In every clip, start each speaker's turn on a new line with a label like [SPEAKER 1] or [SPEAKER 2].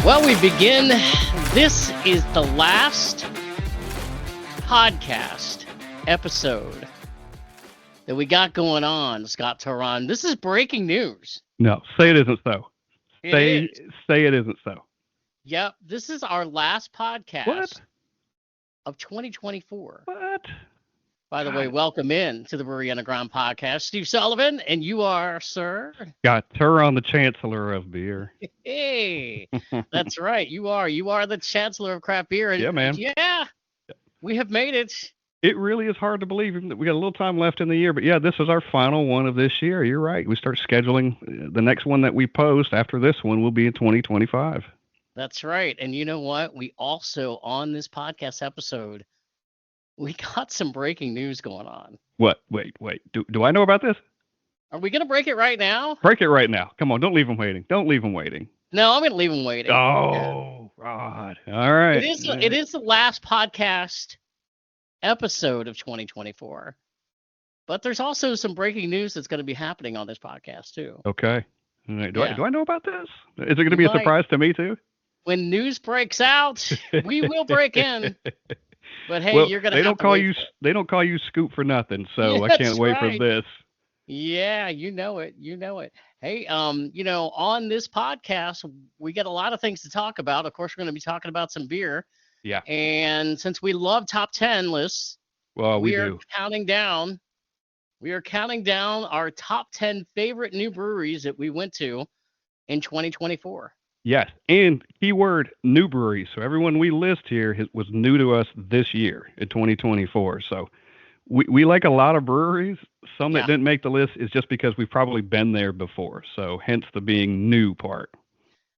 [SPEAKER 1] Well, we begin. This is the last podcast episode that we got going on, Scott Touron. This is breaking news.
[SPEAKER 2] No, say it isn't so.
[SPEAKER 1] It is.
[SPEAKER 2] Say it isn't so.
[SPEAKER 1] Yep, this is our last podcast
[SPEAKER 2] What?
[SPEAKER 1] of 2024.
[SPEAKER 2] What?
[SPEAKER 1] By the way, welcome in to the Brewery Underground podcast. Steve Sullivan, and you are, sir?
[SPEAKER 2] Got Touron, the Chancellor of Beer.
[SPEAKER 1] Hey, that's right. You are. You are the Chancellor of Craft Beer. And
[SPEAKER 2] Yeah, man.
[SPEAKER 1] Yeah, we have made it.
[SPEAKER 2] It really is hard to believe that we got a little time left in the year, but yeah, this is our final one of this year. You're right. We start scheduling the next one that we post after this one will be in 2025.
[SPEAKER 1] That's right. And you know what? We also, on this podcast episode, we got some breaking news going on.
[SPEAKER 2] What? Wait. Do I know about this?
[SPEAKER 1] Are we going to break it right now?
[SPEAKER 2] Break it right now. Come on. Don't leave them waiting. Don't leave them waiting.
[SPEAKER 1] No, I'm going to leave them waiting.
[SPEAKER 2] Oh, God. All right.
[SPEAKER 1] It is the last podcast episode of 2024. But there's also some breaking news that's going to be happening on this podcast, too.
[SPEAKER 2] Okay. All right. Do I know about this? Is it going to
[SPEAKER 1] You
[SPEAKER 2] be a
[SPEAKER 1] might.
[SPEAKER 2] surprise to me, too?
[SPEAKER 1] When news breaks out, we will break in. But hey,
[SPEAKER 2] well,
[SPEAKER 1] you're gonna.
[SPEAKER 2] They don't call you. They don't call you Scoop for nothing. So I can't wait for this.
[SPEAKER 1] Yeah, you know it. You know it. Hey, on this podcast, we got a lot of things to talk about. Of course, we're going to be talking about some beer.
[SPEAKER 2] Yeah.
[SPEAKER 1] And since we love top 10 lists,
[SPEAKER 2] Well, we
[SPEAKER 1] are
[SPEAKER 2] do.
[SPEAKER 1] counting down. We are counting down our top 10 favorite new breweries that we went to in 2024.
[SPEAKER 2] Yes, and keyword new breweries. So everyone we list here was new to us this year in 2024. So we like a lot of breweries. Some that didn't make the list is just because we've probably been there before. So hence the being new part.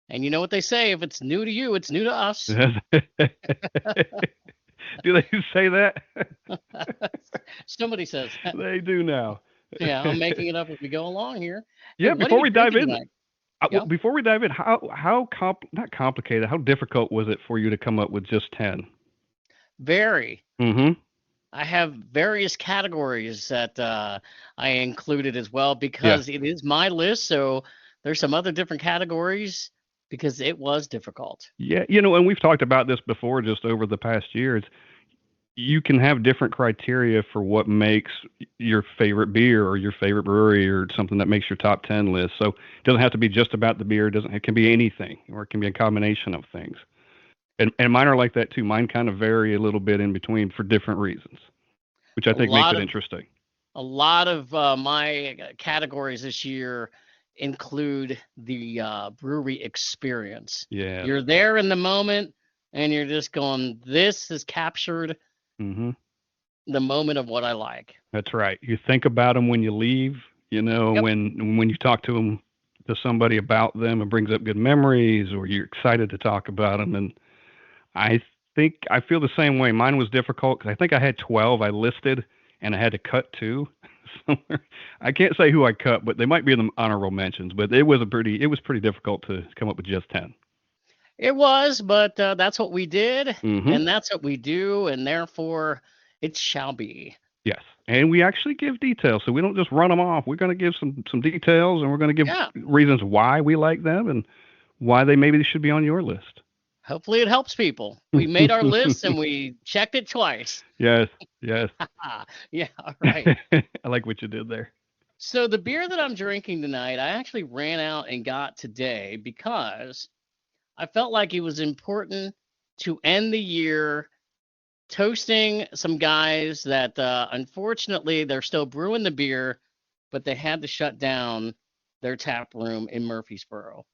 [SPEAKER 1] And you know what they say, if it's new to you, it's new to us.
[SPEAKER 2] Do they say that?
[SPEAKER 1] Somebody says that.
[SPEAKER 2] They do now.
[SPEAKER 1] Yeah, I'm making it up as we go along here.
[SPEAKER 2] Yeah,
[SPEAKER 1] Hey, what
[SPEAKER 2] before
[SPEAKER 1] are
[SPEAKER 2] we
[SPEAKER 1] you
[SPEAKER 2] dive
[SPEAKER 1] drinking
[SPEAKER 2] in,
[SPEAKER 1] tonight?
[SPEAKER 2] before we dive in, not complicated, how difficult was it for you to come up with just 10?
[SPEAKER 1] Very.
[SPEAKER 2] Mm-hmm.
[SPEAKER 1] I have various categories that I included as well because it is my list. So there's some other different categories because it was difficult.
[SPEAKER 2] Yeah, and we've talked about this before just over the past years. You can have different criteria for what makes your favorite beer or your favorite brewery or something that makes your top 10 list. So it doesn't have to be just about the beer. It can be anything, or it can be a combination of things. And mine are like that too. Mine kind of vary a little bit in between for different reasons, which I think makes it interesting.
[SPEAKER 1] A lot of my categories this year include the brewery experience.
[SPEAKER 2] Yeah.
[SPEAKER 1] You're there in the moment and you're just going, this has captured the moment of what I like.
[SPEAKER 2] That's right. You think about them when you leave, when you talk to somebody about them, it brings up good memories, or you're excited to talk about them. And I think I feel the same way. Mine was difficult because I think I had 12 I listed and I had to cut 2 somewhere. I can't say who I cut, but they might be in the honorable mentions, but it was pretty difficult to come up with just 10.
[SPEAKER 1] It was, but that's what we did,
[SPEAKER 2] Mm-hmm.
[SPEAKER 1] and that's what we do, and therefore it shall be.
[SPEAKER 2] Yes, and we actually give details, so we don't just run them off. We're going to give some details, and we're going to give reasons why we like them and why they should be on your list.
[SPEAKER 1] Hopefully it helps people. We made our list, and we checked it twice.
[SPEAKER 2] Yes.
[SPEAKER 1] Yeah, all right.
[SPEAKER 2] I like what you did there.
[SPEAKER 1] So the beer that I'm drinking tonight, I actually ran out and got today because I felt like it was important to end the year toasting some guys that unfortunately they're still brewing the beer, but they had to shut down their tap room in Murfreesboro.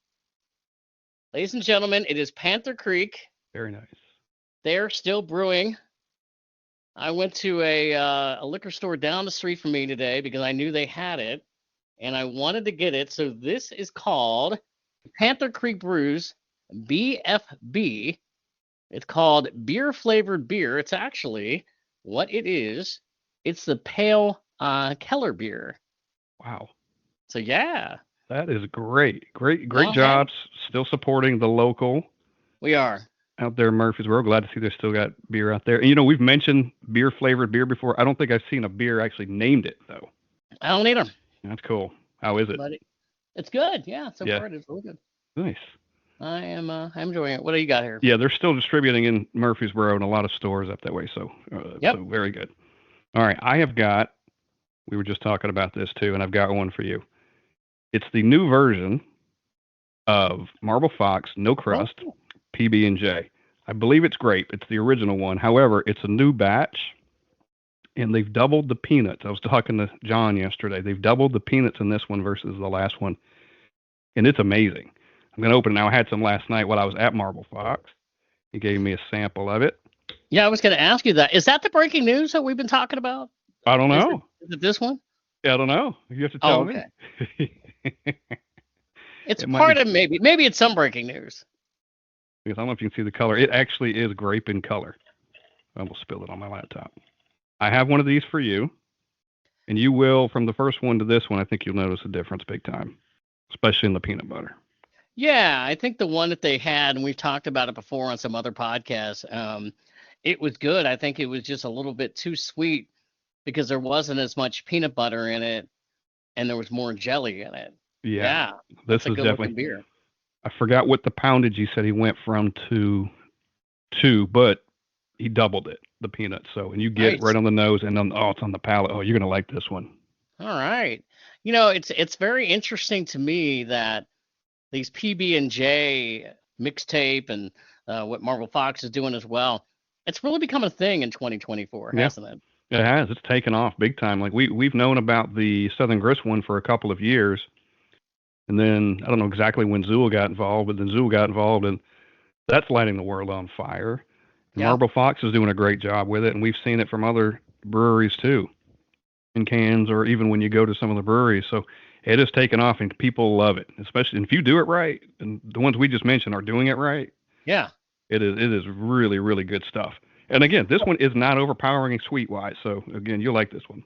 [SPEAKER 1] Ladies and gentlemen, it is Panther Creek.
[SPEAKER 2] Very nice.
[SPEAKER 1] They're still brewing. I went to a liquor store down the street from me today because I knew they had it, and I wanted to get it. So this is called Panther Creek Brews BFB. It's called beer flavored beer. It's actually what it is. It's the pale Keller beer.
[SPEAKER 2] Wow.
[SPEAKER 1] So yeah.
[SPEAKER 2] That is great. Great jobs. Still supporting the local.
[SPEAKER 1] We are.
[SPEAKER 2] Out there in Murfreesboro. Glad to see they still got beer out there. And, we've mentioned beer flavored beer before. I don't think I've seen a beer actually named it, though.
[SPEAKER 1] I don't either.
[SPEAKER 2] That's cool. How is it?
[SPEAKER 1] But it's good. Yeah. So far, it's really good.
[SPEAKER 2] Nice.
[SPEAKER 1] I'm enjoying it. What do you got here?
[SPEAKER 2] Yeah, they're still distributing in Murfreesboro and a lot of stores up that way. So,
[SPEAKER 1] Yep.
[SPEAKER 2] so very good. All right, I have got. We were just talking about this too, and I've got one for you. It's the new version of Marble Fox, no
[SPEAKER 1] Oh,
[SPEAKER 2] crust, PB&J. I believe it's grape. It's the original one. However, it's a new batch, and they've doubled the peanuts. I was talking to John yesterday. They've doubled the peanuts in this one versus the last one, and it's amazing. I'm going to open it now. I had some last night while I was at Marble Fox. He gave me a sample of it.
[SPEAKER 1] yeah. I was going to ask you that. Is that the breaking news that we've been talking about?
[SPEAKER 2] I don't
[SPEAKER 1] Is
[SPEAKER 2] know.
[SPEAKER 1] it this one?
[SPEAKER 2] I don't know. You have to
[SPEAKER 1] Oh,
[SPEAKER 2] tell
[SPEAKER 1] okay.
[SPEAKER 2] me.
[SPEAKER 1] It's
[SPEAKER 2] It might
[SPEAKER 1] part
[SPEAKER 2] be,
[SPEAKER 1] of maybe it's some breaking news.
[SPEAKER 2] because I don't know if you can see the color. It actually is grape in color. I almost spilled it on my laptop. I have one of these for you, and you will, from the first one to this one, I think you'll notice a difference big time, especially in the peanut butter.
[SPEAKER 1] Yeah, I think the one that they had, and we've talked about it before on some other podcasts. It was good. I think it was just a little bit too sweet because there wasn't as much peanut butter in it, and there was more jelly in it.
[SPEAKER 2] Yeah,
[SPEAKER 1] Yeah,
[SPEAKER 2] this
[SPEAKER 1] that's a
[SPEAKER 2] is
[SPEAKER 1] good
[SPEAKER 2] definitely.
[SPEAKER 1] looking beer.
[SPEAKER 2] I forgot what the poundage he said he went from to two, but he doubled it, the peanuts. So, and you get it right
[SPEAKER 1] Nice.
[SPEAKER 2] on the nose, and then it's on the palate. Oh, you're gonna like this one.
[SPEAKER 1] All right. It's very interesting to me that these PB and J mixtape and what Marvel Fox is doing as well. It's really become a thing in 2024,
[SPEAKER 2] Yeah,
[SPEAKER 1] hasn't it?
[SPEAKER 2] it has. It's taken off big time. Like we've known about the Southern Grist one for a couple of years, and then I don't know exactly when Zool got involved, but then Zool got involved, and that's lighting the world on fire. And
[SPEAKER 1] Yeah.
[SPEAKER 2] Marble Fox is doing a great job with it, and we've seen it from other breweries too, in cans or even when you go to some of the breweries. So it has taken off, and people love it, especially if you do it right. And the ones we just mentioned are doing it right.
[SPEAKER 1] Yeah.
[SPEAKER 2] It is really really good stuff. And again, this one is not overpowering sweet wise. So again, you'll like this one.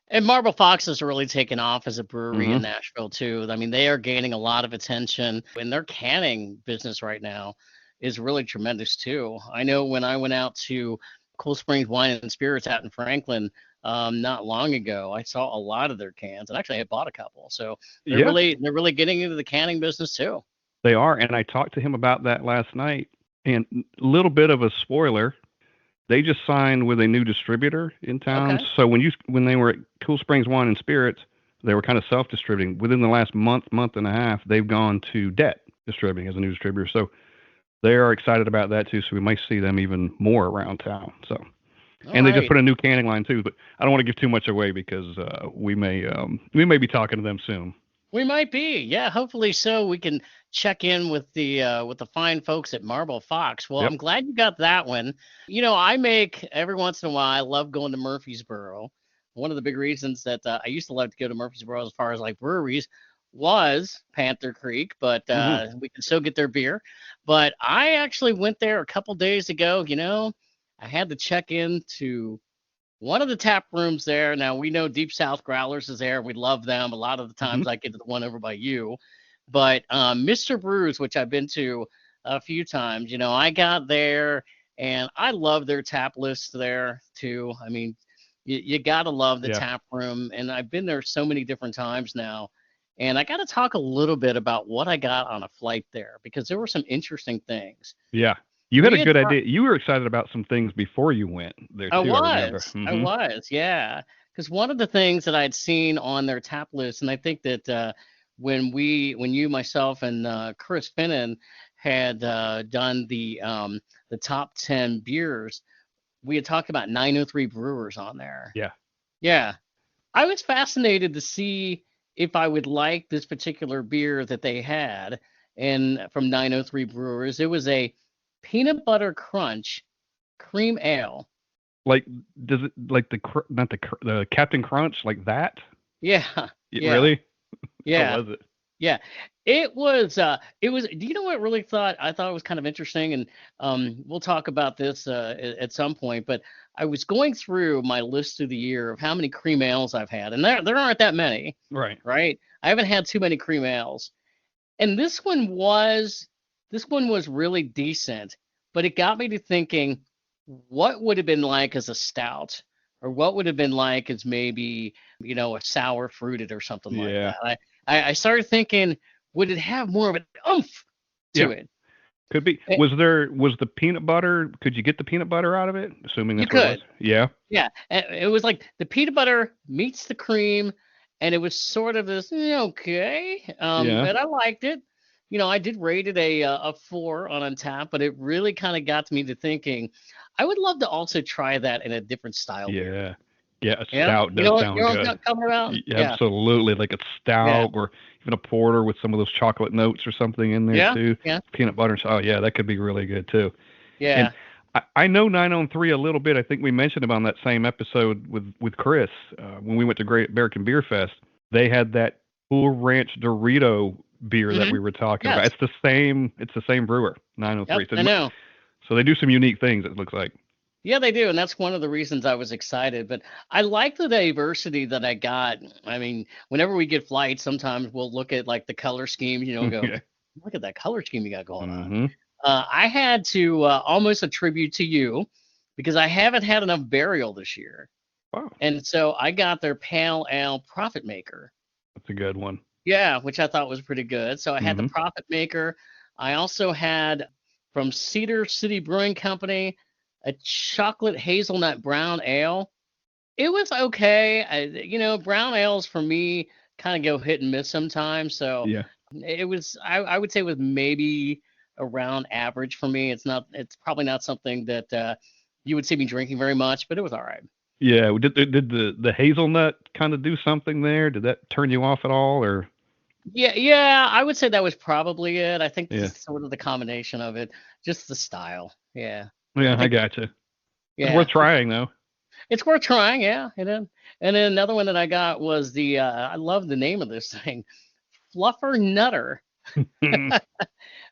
[SPEAKER 1] And Marble Fox has really taken off as a brewery
[SPEAKER 2] Hmm.
[SPEAKER 1] in Nashville too. I mean, they are gaining a lot of attention, and their canning business right now is really tremendous too. I know when I went out to Cool Springs Wine and Spirits out in Franklin not long ago, I saw a lot of their cans, and actually I had bought a couple. So
[SPEAKER 2] Yeah,
[SPEAKER 1] they're really getting into the canning business too.
[SPEAKER 2] they are. And I talked to him about that last night. And a little bit of a spoiler, they just signed with a new distributor in town.
[SPEAKER 1] Okay.
[SPEAKER 2] So when they were at Cool Springs Wine and Spirits, they were kind of self-distributing. Within the last month and a half, they've gone to Debt Distributing as a new distributor. So they are excited about that too. So we might see them even more around town. So,
[SPEAKER 1] All
[SPEAKER 2] and they just
[SPEAKER 1] right.
[SPEAKER 2] put a new canning line too. But I don't want to give too much away because we may be talking to them soon.
[SPEAKER 1] We might be, yeah. Hopefully, so we can check in with the fine folks at Marble Fox. Well,
[SPEAKER 2] Yep.
[SPEAKER 1] I'm glad you got that one. I make every once in a while. I love going to Murfreesboro. One of the big reasons that I used to love to go to Murfreesboro as far as like breweries was Panther Creek, but
[SPEAKER 2] Hmm.
[SPEAKER 1] we can still get their beer. But I actually went there a couple days ago. I had to check into one of the tap rooms there. Now we know Deep South Growlers is there. We love them. A lot of the
[SPEAKER 2] Hmm.
[SPEAKER 1] times I get to the one over by you, but Mr. Brews, which I've been to a few times, I got there and I love their tap list there too. I mean, you gotta love the
[SPEAKER 2] Yeah.
[SPEAKER 1] tap room, and I've been there so many different times now. And I got to talk a little bit about what I got on a flight there because there were some interesting things.
[SPEAKER 2] Yeah. You had
[SPEAKER 1] We
[SPEAKER 2] a
[SPEAKER 1] had
[SPEAKER 2] good idea. You were excited about some things before you went there
[SPEAKER 1] I
[SPEAKER 2] too. I remember.
[SPEAKER 1] was. I
[SPEAKER 2] Hmm.
[SPEAKER 1] was, yeah. Because one of the things that I'd seen on their tap list, and I think that when you, myself, and Chris Finnan had done the top 10 beers, we had talked about 903 brewers on there.
[SPEAKER 2] Yeah.
[SPEAKER 1] Yeah, I was fascinated to see if I would like this particular beer that they had, and from 903 Brewers, it was a peanut butter crunch cream ale.
[SPEAKER 2] Like, does it like not the Captain Crunch like that?
[SPEAKER 1] Yeah, yeah,
[SPEAKER 2] Really? How
[SPEAKER 1] yeah,
[SPEAKER 2] was it?
[SPEAKER 1] yeah. It was. Do you know what really thought? I thought it was kind of interesting, and we'll talk about this at some point. But I was going through my list through the year of how many cream ales I've had, and there aren't that many,
[SPEAKER 2] Right.
[SPEAKER 1] right? I haven't had too many cream ales, and this one was really decent, but it got me to thinking, what would have been like as a stout, or what would have been like as maybe a sour fruited or something like
[SPEAKER 2] Yeah.
[SPEAKER 1] that. I started thinking, would it have more of an oomph
[SPEAKER 2] Yeah.
[SPEAKER 1] to it?
[SPEAKER 2] Could be.
[SPEAKER 1] Eh,
[SPEAKER 2] Was the peanut butter? Could you get the peanut butter out of it? Assuming
[SPEAKER 1] You
[SPEAKER 2] that's what it was.
[SPEAKER 1] could.
[SPEAKER 2] Yeah.
[SPEAKER 1] Yeah, it was like the peanut butter meets the cream, and it was sort of this okay,
[SPEAKER 2] Yeah.
[SPEAKER 1] and I liked it. I did rate it a 4 on Untappd, but it really kind of got me to thinking, I would love to also try that in a different style beer.
[SPEAKER 2] Yeah. Yeah. A
[SPEAKER 1] Yeah,
[SPEAKER 2] stout does
[SPEAKER 1] you
[SPEAKER 2] sound
[SPEAKER 1] know what
[SPEAKER 2] good.
[SPEAKER 1] I'm coming about? Yeah,
[SPEAKER 2] Absolutely. Like a
[SPEAKER 1] yeah,
[SPEAKER 2] stout or even a porter with some of those chocolate notes or something in there
[SPEAKER 1] yeah,
[SPEAKER 2] too.
[SPEAKER 1] yeah,
[SPEAKER 2] Peanut butter. Oh yeah, that could be really good too. And
[SPEAKER 1] yeah.
[SPEAKER 2] I know 903 a little bit. I think we mentioned him on that same episode with Chris when we went to Great American Beer Fest. They had that Cool Ranch Dorito beer that
[SPEAKER 1] Hmm.
[SPEAKER 2] we were talking about.
[SPEAKER 1] Yes,
[SPEAKER 2] It's the same. It's the same brewer,
[SPEAKER 1] yep,
[SPEAKER 2] 903.
[SPEAKER 1] I know.
[SPEAKER 2] So they do some unique things. It looks like.
[SPEAKER 1] Yeah, they do, and that's one of the reasons I was excited. But I like the diversity that I got. I mean, whenever we get flights, sometimes we'll look at like the color scheme, and go,
[SPEAKER 2] Yeah.
[SPEAKER 1] look at that color scheme you got going on.
[SPEAKER 2] Hmm.
[SPEAKER 1] I had to almost attribute to you because I haven't had enough burial this year,
[SPEAKER 2] Wow,
[SPEAKER 1] and so I got their pale ale profit maker.
[SPEAKER 2] that's a good one.
[SPEAKER 1] Yeah, which I thought was pretty good. So I had the
[SPEAKER 2] Hmm.
[SPEAKER 1] profit maker. I also had from Cedar City Brewing Company a chocolate hazelnut brown ale. It was okay. Brown ales for me kind of go hit and miss sometimes. So
[SPEAKER 2] Yeah.
[SPEAKER 1] I would say it was maybe around average for me. It's probably not something that you would see me drinking very much, but it was all right.
[SPEAKER 2] Yeah. Did the hazelnut kind of do something there? Did that turn you off at all, or?
[SPEAKER 1] Yeah, yeah, I would say that was probably it. I think
[SPEAKER 2] Yeah.
[SPEAKER 1] this sort of the combination of it, just the style. Yeah.
[SPEAKER 2] Yeah,
[SPEAKER 1] I
[SPEAKER 2] I
[SPEAKER 1] think
[SPEAKER 2] gotcha. It's
[SPEAKER 1] yeah,
[SPEAKER 2] worth trying though.
[SPEAKER 1] it's worth trying, yeah. And then another one that I got was the I love the name of this thing, Fluffer Nutter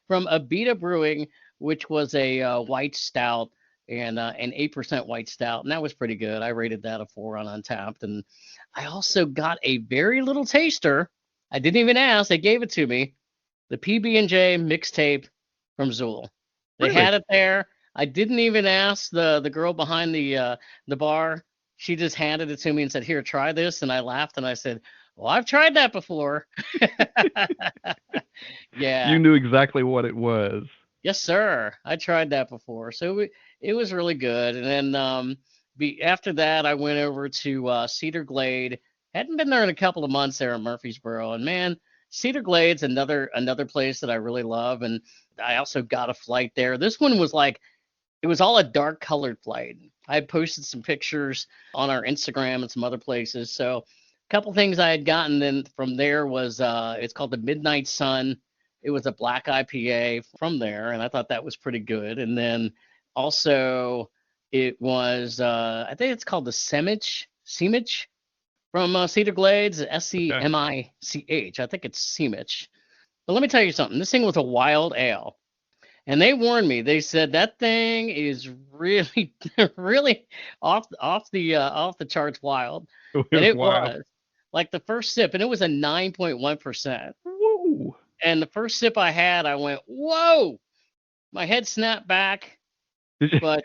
[SPEAKER 1] from Abita Brewing, which was a white stout and an 8% white stout, and that was pretty good. I rated that a 4 on Untappd, and I also got a very little taster. I didn't even ask; they gave it to me. The PB&J mixtape from Zool. They
[SPEAKER 2] Really?
[SPEAKER 1] had it there. I didn't even ask the girl behind the bar. She just handed it to me and said, "Here, try this." And I laughed and I said, "Well, I've tried that before."
[SPEAKER 2] You
[SPEAKER 1] Yeah.
[SPEAKER 2] knew exactly what it was.
[SPEAKER 1] Yes, sir. I tried that before. So it was really good. And then after that, I went over to Cedar Glade. Hadn't been there in a couple of months there in Murfreesboro. And man, Cedar Glade's another place that I really love. And I also got a flight there. This one was like it was all a dark colored flight. I had posted some pictures on our Instagram and some other places. So a couple things I had gotten then from there was it's called the Midnight Sun. It was a black IPA from there, and I thought that was pretty good. And then also it was I think it's called the Semich from Cedar Glades,
[SPEAKER 2] Okay.
[SPEAKER 1] Semich. I think it's Semich. But let me tell you something. This thing was a wild ale. And they warned me. They said that thing is really, really off the charts wild,
[SPEAKER 2] It
[SPEAKER 1] and
[SPEAKER 2] was
[SPEAKER 1] it
[SPEAKER 2] wild.
[SPEAKER 1] was like the first sip, and it was a 9.1%.
[SPEAKER 2] Whoa.
[SPEAKER 1] And the first sip I had, I went, "Whoa!" My head snapped back,
[SPEAKER 2] Did you
[SPEAKER 1] but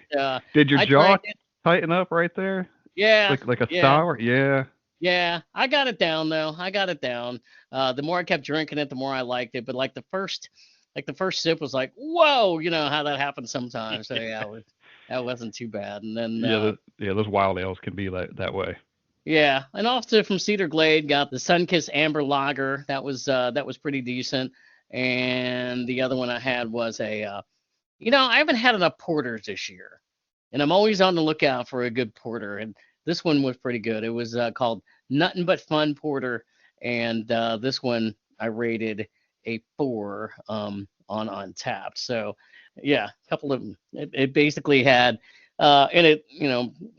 [SPEAKER 2] did your
[SPEAKER 1] I
[SPEAKER 2] jaw
[SPEAKER 1] drank it.
[SPEAKER 2] tighten up right there?
[SPEAKER 1] Yeah,
[SPEAKER 2] Like a
[SPEAKER 1] yeah,
[SPEAKER 2] sour? Yeah.
[SPEAKER 1] yeah. I got it down though. I got it down. The more I kept drinking it, the more I liked it. But like the first sip was like, whoa, you know how that happens sometimes. So yeah, that wasn't too bad. And then
[SPEAKER 2] Those wild ales can be that way.
[SPEAKER 1] yeah, and also from Cedar Glade got the Sunkissed Amber Lager. That was pretty decent. And the other one I had was I haven't had enough porters this year, and I'm always on the lookout for a good porter. And this one was pretty good. It was called Nuttin' But Fun Porter, and this one I rated a 4 on Untappd. So yeah, a couple of it basically had in it,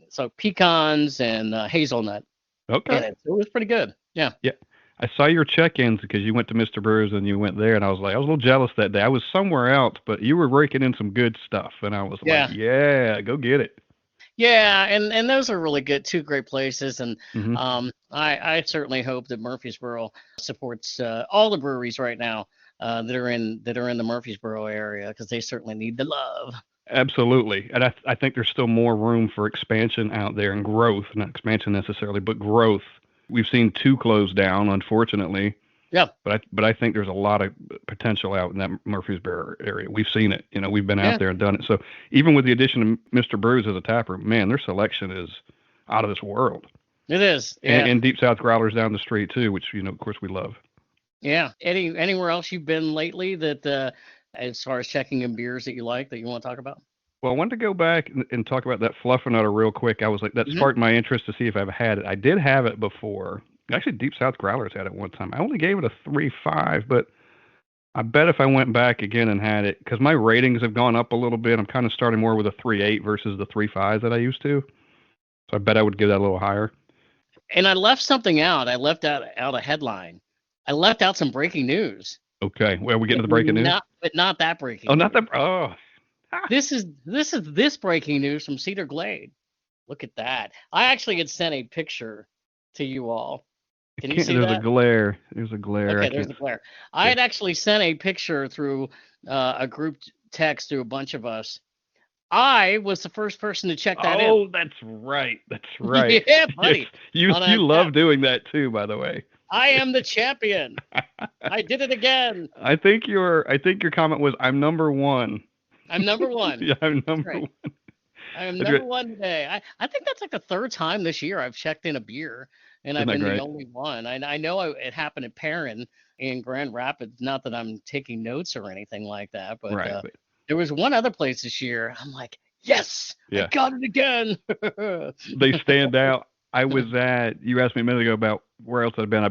[SPEAKER 1] so pecans and hazelnut in
[SPEAKER 2] Okay.
[SPEAKER 1] it. So it was pretty good. Yeah.
[SPEAKER 2] Yeah. I saw your check-ins because you went to Mr. Brews and you went there, and I was a little jealous that day. I was somewhere else, but you were raking in some good stuff, and I was like,
[SPEAKER 1] Yeah.
[SPEAKER 2] yeah, go get it.
[SPEAKER 1] Yeah, and those are really good, two great places, and
[SPEAKER 2] Hmm.
[SPEAKER 1] I certainly hope that Murfreesboro supports all the breweries right now that are in the Murfreesboro area because they certainly need the love.
[SPEAKER 2] Absolutely. And I think there's still more room for expansion out there and growth, not expansion necessarily, but growth. We've seen two close down, unfortunately.
[SPEAKER 1] Yeah.
[SPEAKER 2] But I think there's a lot of potential out in that Murfreesboro area. We've seen it. We've been out
[SPEAKER 1] Yeah.
[SPEAKER 2] there and done it. So even with the addition of Mr. Brews as a taproom, man, their selection is out of this world.
[SPEAKER 1] It is.
[SPEAKER 2] And,
[SPEAKER 1] Yeah.
[SPEAKER 2] and Deep South Growlers down the street too, which of course we love.
[SPEAKER 1] Yeah. Anywhere else you've been lately that as far as checking in beers that you like that you want to talk about?
[SPEAKER 2] Well, I wanted to go back and talk about that Fluffernutter real quick. I was like, that
[SPEAKER 1] Hmm.
[SPEAKER 2] sparked my interest to see if I've had it. I did have it before. Actually, Deep South Growlers had it one time. I only gave it a 3.5, but I bet if I went back again and had it, because my ratings have gone up a little bit, I'm kind of starting more with a 3.8 versus the 3.5 that I used to. So I bet I would give that a little higher.
[SPEAKER 1] And I left something out. I left out a headline. I left out some breaking news.
[SPEAKER 2] Okay, well, we getting to the
[SPEAKER 1] But
[SPEAKER 2] breaking news?
[SPEAKER 1] not that
[SPEAKER 2] Oh,
[SPEAKER 1] breaking
[SPEAKER 2] not
[SPEAKER 1] news.
[SPEAKER 2] that. Oh,
[SPEAKER 1] This breaking news from Cedar Glade. Look at that. I actually had sent a picture to you all. Can you see
[SPEAKER 2] there's a
[SPEAKER 1] that?
[SPEAKER 2] glare. There's a glare. I
[SPEAKER 1] Okay, there's
[SPEAKER 2] can't.
[SPEAKER 1] the glare. I had actually sent a picture through a group text to a bunch of us. I was the first person to check that in.
[SPEAKER 2] Oh, that's right. That's right.
[SPEAKER 1] Yeah, buddy.
[SPEAKER 2] You
[SPEAKER 1] On
[SPEAKER 2] love
[SPEAKER 1] Untappd.
[SPEAKER 2] doing that too, by the way.
[SPEAKER 1] I am the champion. I did it again.
[SPEAKER 2] I think your comment was, "I'm number one."
[SPEAKER 1] I'm number one.
[SPEAKER 2] Yeah, I'm
[SPEAKER 1] That's
[SPEAKER 2] number
[SPEAKER 1] right.
[SPEAKER 2] one.
[SPEAKER 1] I am
[SPEAKER 2] That's
[SPEAKER 1] number
[SPEAKER 2] great.
[SPEAKER 1] one today. I think that's like the third time this year I've checked in a beer, and
[SPEAKER 2] Isn't
[SPEAKER 1] I've
[SPEAKER 2] that
[SPEAKER 1] been the
[SPEAKER 2] great?
[SPEAKER 1] only one. I know it happened at Perrin in Grand Rapids. Not that I'm taking notes or anything like that, but
[SPEAKER 2] Right.
[SPEAKER 1] there was one other place this year. I'm like, yes, I
[SPEAKER 2] Yeah.
[SPEAKER 1] got it again.
[SPEAKER 2] They stand out. I was at. You asked me a minute ago about where else I'd been.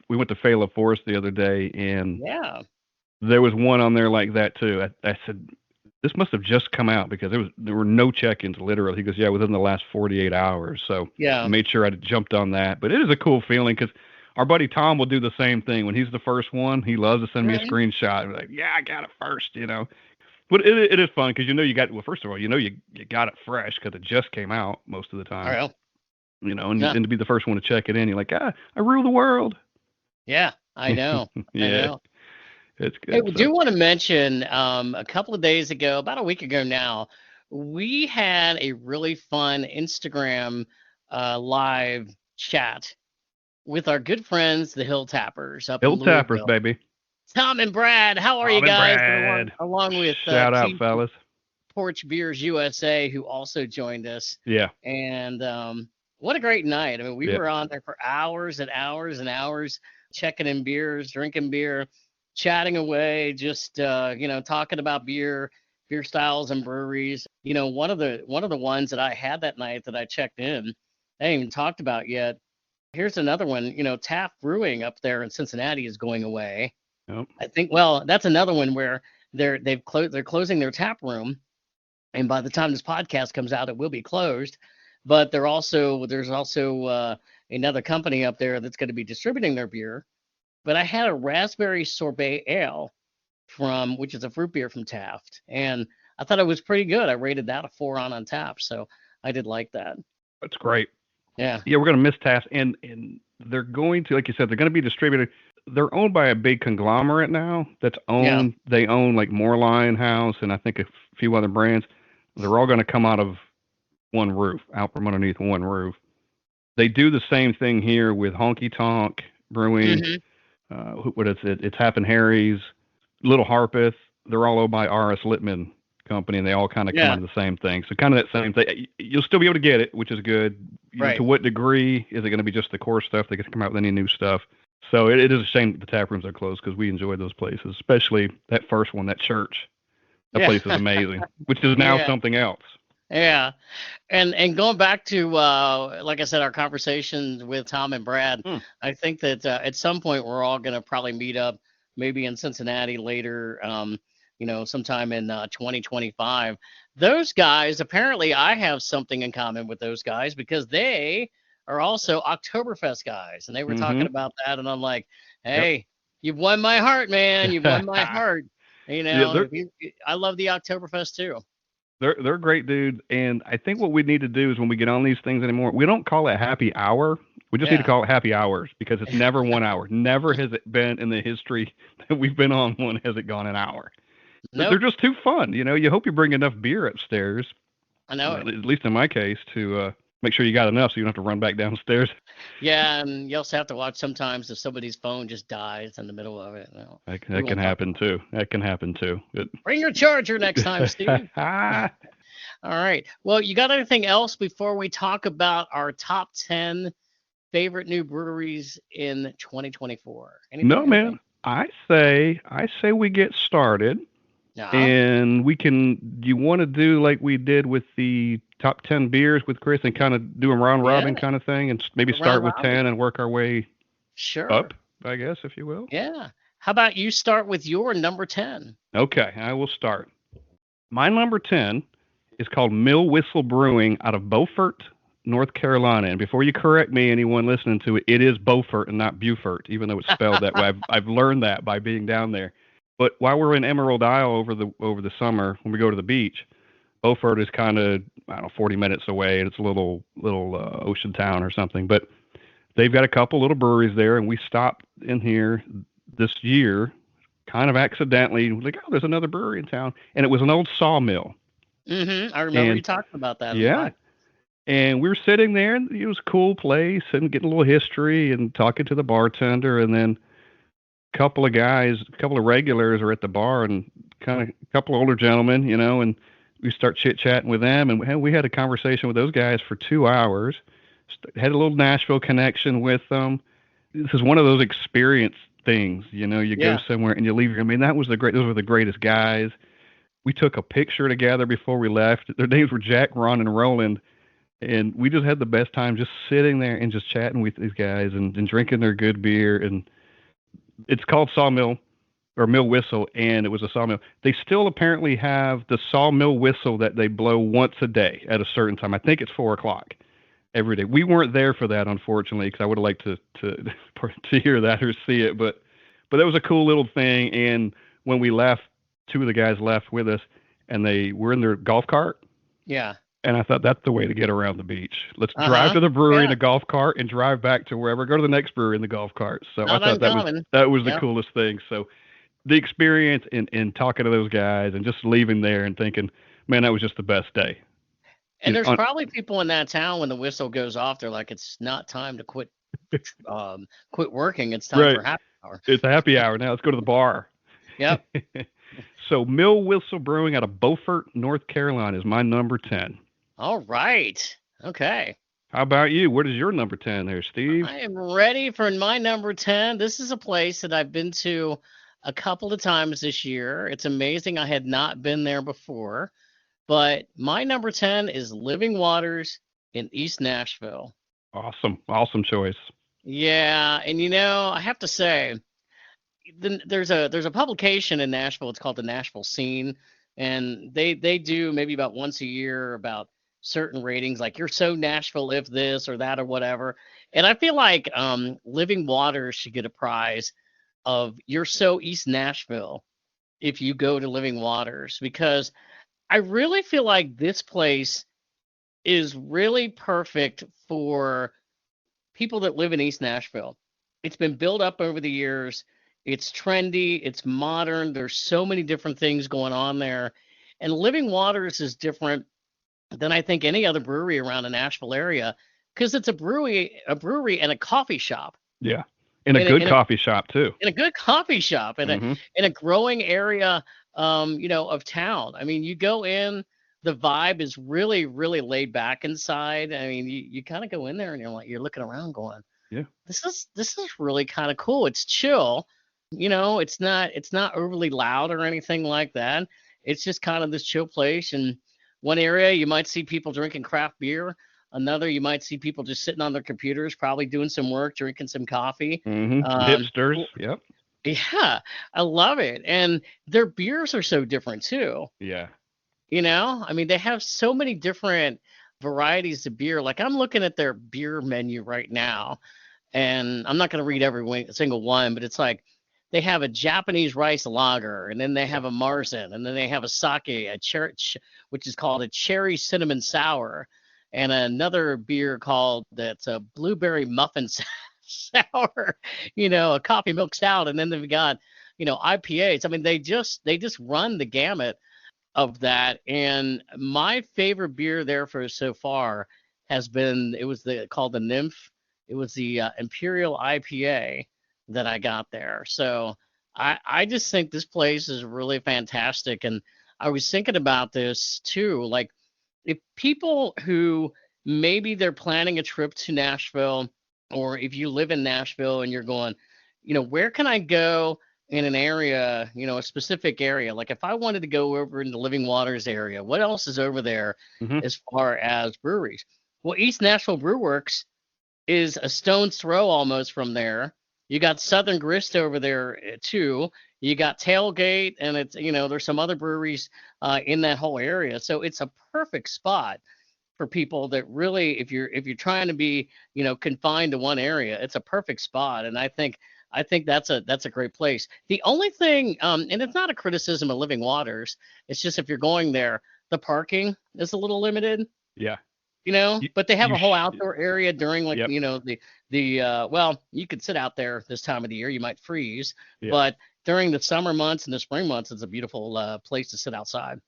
[SPEAKER 2] We went to Phala Forest the other day, and
[SPEAKER 1] Yeah.
[SPEAKER 2] there was one on there like that too. I said, this must have just come out because there were no check-ins literally. He goes, yeah, within the last 48 hours. So I
[SPEAKER 1] Yeah.
[SPEAKER 2] made sure I jumped on that. But it is a cool feeling because our buddy Tom will do the same thing when he's the first one. He loves to send me a
[SPEAKER 1] Right.
[SPEAKER 2] screenshot and be like, yeah, I got it first. But it is fun because you got, well, first of all, you got it fresh because it just came out most of the
[SPEAKER 1] All
[SPEAKER 2] time.
[SPEAKER 1] right.
[SPEAKER 2] And
[SPEAKER 1] Yeah.
[SPEAKER 2] to be the first one to check it in, you're like, I rule the world.
[SPEAKER 1] Yeah. I know. I
[SPEAKER 2] Yeah,
[SPEAKER 1] know.
[SPEAKER 2] it's
[SPEAKER 1] Hey,
[SPEAKER 2] good.
[SPEAKER 1] we
[SPEAKER 2] So
[SPEAKER 1] do want to mention a couple of days ago, about a week ago now, we had a really fun Instagram live chat with our good friends, the Hill Tappers up in
[SPEAKER 2] Hill Tappers,
[SPEAKER 1] Louisville.
[SPEAKER 2] baby.
[SPEAKER 1] Tom and Brad, how are you
[SPEAKER 2] Tom and
[SPEAKER 1] guys?
[SPEAKER 2] Brad.
[SPEAKER 1] Along with
[SPEAKER 2] Shout out,
[SPEAKER 1] Team
[SPEAKER 2] fellas.
[SPEAKER 1] Porch Beers USA, who also joined us.
[SPEAKER 2] Yeah.
[SPEAKER 1] And what a great night. I mean, we
[SPEAKER 2] Yeah.
[SPEAKER 1] were on there for hours and hours and hours, checking in beers, drinking beer, chatting away, just talking about beer styles and breweries. One of the ones that I had that night that I checked in, I ain't even talked about yet. Here's another one. Taft Brewing up there in Cincinnati is going away.
[SPEAKER 2] Yep.
[SPEAKER 1] I think. Well, that's another one where they're closing their tap room, and by the time this podcast comes out, it will be closed. But there's also another company up there that's going to be distributing their beer. But I had a raspberry sorbet ale which is a fruit beer from Taft, and I thought it was pretty good. I rated that a 4 on tap, so I did like that.
[SPEAKER 2] That's great.
[SPEAKER 1] Yeah.
[SPEAKER 2] Yeah, we're going to miss Taft, and they're going to, like you said, they're going to be distributed. They're owned by a big conglomerate now.
[SPEAKER 1] Yeah.
[SPEAKER 2] They own like Moreline House and I think a few other brands. They're all going to come out of one roof, out from underneath one roof. They do the same thing here with Honky Tonk Brewing. What is it? It's Happen Harry's, Little Harpeth. They're all owned by R.S. Littman Company, and they all kind of come out of the same thing. So kind of that same thing. You'll still be able to get it, which is good.
[SPEAKER 1] Right.
[SPEAKER 2] To what degree is it going to be just the core stuff? They get to come out with any new stuff. So it is a shame that the tap rooms are closed because we enjoy those places, especially that first one, that church. That place is amazing, which is now something else.
[SPEAKER 1] Yeah. And going back to, like I said, our conversations with Tom and Brad, I think that at some point we're all going to probably meet up maybe in Cincinnati later, sometime in 2025. Those guys, apparently I have something in common with those guys because they are also Oktoberfest guys. And they were talking about that. And I'm like, hey, you've won my heart, man. You've won my heart. I love the Oktoberfest too.
[SPEAKER 2] They're great dudes, and I think what we need to do is when we get on these things anymore, we don't call it happy hour. We just need to call it happy hours because it's never 1 hour. Never has it been in the history that we've been on one has it gone an hour. Nope. They're just too fun. You hope you bring enough beer upstairs.
[SPEAKER 1] I know.
[SPEAKER 2] At least in my case, to Make sure you got enough so you don't have to run back downstairs.
[SPEAKER 1] Yeah, and you also have to watch sometimes if somebody's phone just dies in the middle of it. No, we
[SPEAKER 2] That can
[SPEAKER 1] won't talk
[SPEAKER 2] happen
[SPEAKER 1] about that.
[SPEAKER 2] too. That can happen too.
[SPEAKER 1] Bring your charger next time, Steve.
[SPEAKER 2] But
[SPEAKER 1] All right. Well, you got anything else before we talk about our top 10 favorite new breweries in 2024?
[SPEAKER 2] no,
[SPEAKER 1] Anything?
[SPEAKER 2] man.
[SPEAKER 1] Anything?
[SPEAKER 2] I say we get started,
[SPEAKER 1] Yeah.
[SPEAKER 2] and we can. Do you want to do like we did with the top 10 beers with Chris and kind of do a round
[SPEAKER 1] Yeah.
[SPEAKER 2] robin kind of thing, and maybe
[SPEAKER 1] The round
[SPEAKER 2] start with
[SPEAKER 1] robin.
[SPEAKER 2] 10 and work our way
[SPEAKER 1] Up.
[SPEAKER 2] up, I guess, if you will.
[SPEAKER 1] Yeah. How about you start with your number 10?
[SPEAKER 2] Okay, I will start. My number 10 is called Mill Whistle Brewing out of Beaufort, North Carolina. And before you correct me, anyone listening to it, it is Beaufort and not Beaufort, even though it's spelled that way. I've learned that by being down there. But while we're in Emerald Isle over the summer, when we go to the beach, Beaufort is kind of, I don't know, 40 minutes away, and it's a little ocean town or something. But they've got a couple little breweries there, and we stopped in here this year, kind of accidentally. Like, oh, there's another brewery in town, and it was an old sawmill.
[SPEAKER 1] I remember you
[SPEAKER 2] And
[SPEAKER 1] talking about that in the
[SPEAKER 2] yeah,
[SPEAKER 1] podcast.
[SPEAKER 2] and we were sitting there, and it was a cool place, and getting a little history and talking to the bartender, and then a couple of guys, a couple of regulars are at the bar, and kind of a couple of older gentlemen, and we start chit chatting with them, and we had a conversation with those guys for 2 hours. Had a little Nashville connection with them. This is one of those experience things, you go
[SPEAKER 1] Yeah.
[SPEAKER 2] somewhere and you leave. I mean, those were the greatest guys. We took a picture together before we left. Their names were Jack, Ron, and Roland. And we just had the best time just sitting there and just chatting with these guys and drinking their good beer. And it's called Sawmill or Mill Whistle, and it was a sawmill. They still apparently have the sawmill whistle that they blow once a day at a certain time. I think it's 4 o'clock every day. We weren't there for that, unfortunately, because I would have liked to to hear that or see it. But that was a cool little thing. And when we left, two of the guys left with us, and they were in their golf cart.
[SPEAKER 1] Yeah.
[SPEAKER 2] And I thought that's the way to get around the beach. Let's drive
[SPEAKER 1] Uh-huh.
[SPEAKER 2] to the brewery in
[SPEAKER 1] Yeah.
[SPEAKER 2] a golf cart and drive back to wherever. Go to the next brewery in the golf cart. So I
[SPEAKER 1] Not
[SPEAKER 2] thought
[SPEAKER 1] uncommon.
[SPEAKER 2] that was the
[SPEAKER 1] Yeah.
[SPEAKER 2] coolest thing. So the experience in talking to those guys and just leaving there and thinking, man, that was just the best day.
[SPEAKER 1] And there's
[SPEAKER 2] On,
[SPEAKER 1] probably people in that town when the whistle goes off, they're like, it's not time to quit working. It's time
[SPEAKER 2] right.
[SPEAKER 1] for happy hour.
[SPEAKER 2] It's a happy hour now. Let's go to the bar.
[SPEAKER 1] Yep.
[SPEAKER 2] So Mill Whistle Brewing out of Beaufort, North Carolina is my number 10.
[SPEAKER 1] All right. Okay.
[SPEAKER 2] How about you? What is your number 10 there, Steve?
[SPEAKER 1] I am ready for my number 10. This is a place that I've been to a couple of times this year. It's amazing. I had not been there before, but my number 10 is Living Waters in East Nashville.
[SPEAKER 2] Awesome. Awesome choice.
[SPEAKER 1] Yeah, and I have to say, there's a publication in Nashville. It's called the Nashville Scene, and they do maybe about once a year about certain ratings, like you're so Nashville if this or that or whatever. And I feel like Living Waters should get a prize of you're so East Nashville if you go to Living Waters, because I really feel like this place is really perfect for people that live in East Nashville. It's been built up over the years. It's trendy, it's modern. There's so many different things going on there. And Living Waters is different than I think any other brewery around the Nashville area because it's a brewery and a coffee shop.
[SPEAKER 2] Yeah. In a
[SPEAKER 1] In a,
[SPEAKER 2] good
[SPEAKER 1] in a
[SPEAKER 2] coffee shop, too.
[SPEAKER 1] in a good coffee shop
[SPEAKER 2] Hmm.
[SPEAKER 1] in a growing area of town. I mean, you go in, the vibe is really, really laid back inside. I mean, you kind of go in there and you're looking around going,
[SPEAKER 2] Yeah.
[SPEAKER 1] this is really kind of cool. It's chill. It's not overly loud or anything like that. It's just kind of this chill place. And one area you might see people drinking craft beer. Another you might see people just sitting on their computers, probably doing some work, drinking some coffee.
[SPEAKER 2] Hmm.
[SPEAKER 1] Um,
[SPEAKER 2] Hipsters. Yep.
[SPEAKER 1] yeah, I love it. And their beers are so different too.
[SPEAKER 2] Yeah.
[SPEAKER 1] I mean, they have so many different varieties of beer. Like I'm looking at their beer menu right now, and I'm not going to read single one, but it's like they have a Japanese rice lager, and then they have a Marzen, and then they have a sake, which is called a cherry cinnamon sour, and another beer called that's a blueberry muffin sour, a coffee milk stout, and then they've got IPAs. I mean, they just run the gamut of that. And my favorite beer there for so far has been, it was called the Nymph. It was the Imperial IPA that I got there. So I just think this place is really fantastic. And I was thinking about this too. Like, if people who maybe they're planning a trip to Nashville, or if you live in Nashville and you're going, where can I go in an area, a specific area? Like if I wanted to go over in the Living Waters area, what else is over there
[SPEAKER 2] Hmm.
[SPEAKER 1] as far as breweries? Well, East Nashville Brew Works is a stone's throw almost from there. You got Southern Grist over there too. You got Tailgate, and it's there's some other breweries in that whole area. So it's a perfect spot for people that really, if you're trying to be confined to one area, it's a perfect spot. And I think that's a great place. The only thing, and it's not a criticism of Living Waters, it's just if you're going there, the parking is a little limited.
[SPEAKER 2] Yeah. You,
[SPEAKER 1] But they have
[SPEAKER 2] you
[SPEAKER 1] a whole
[SPEAKER 2] sh-
[SPEAKER 1] outdoor area during, like,
[SPEAKER 2] yep.
[SPEAKER 1] well, you could sit out there this time of the year, you might freeze,
[SPEAKER 2] Yeah.
[SPEAKER 1] but during the summer months and the spring months, it's a beautiful place to sit outside.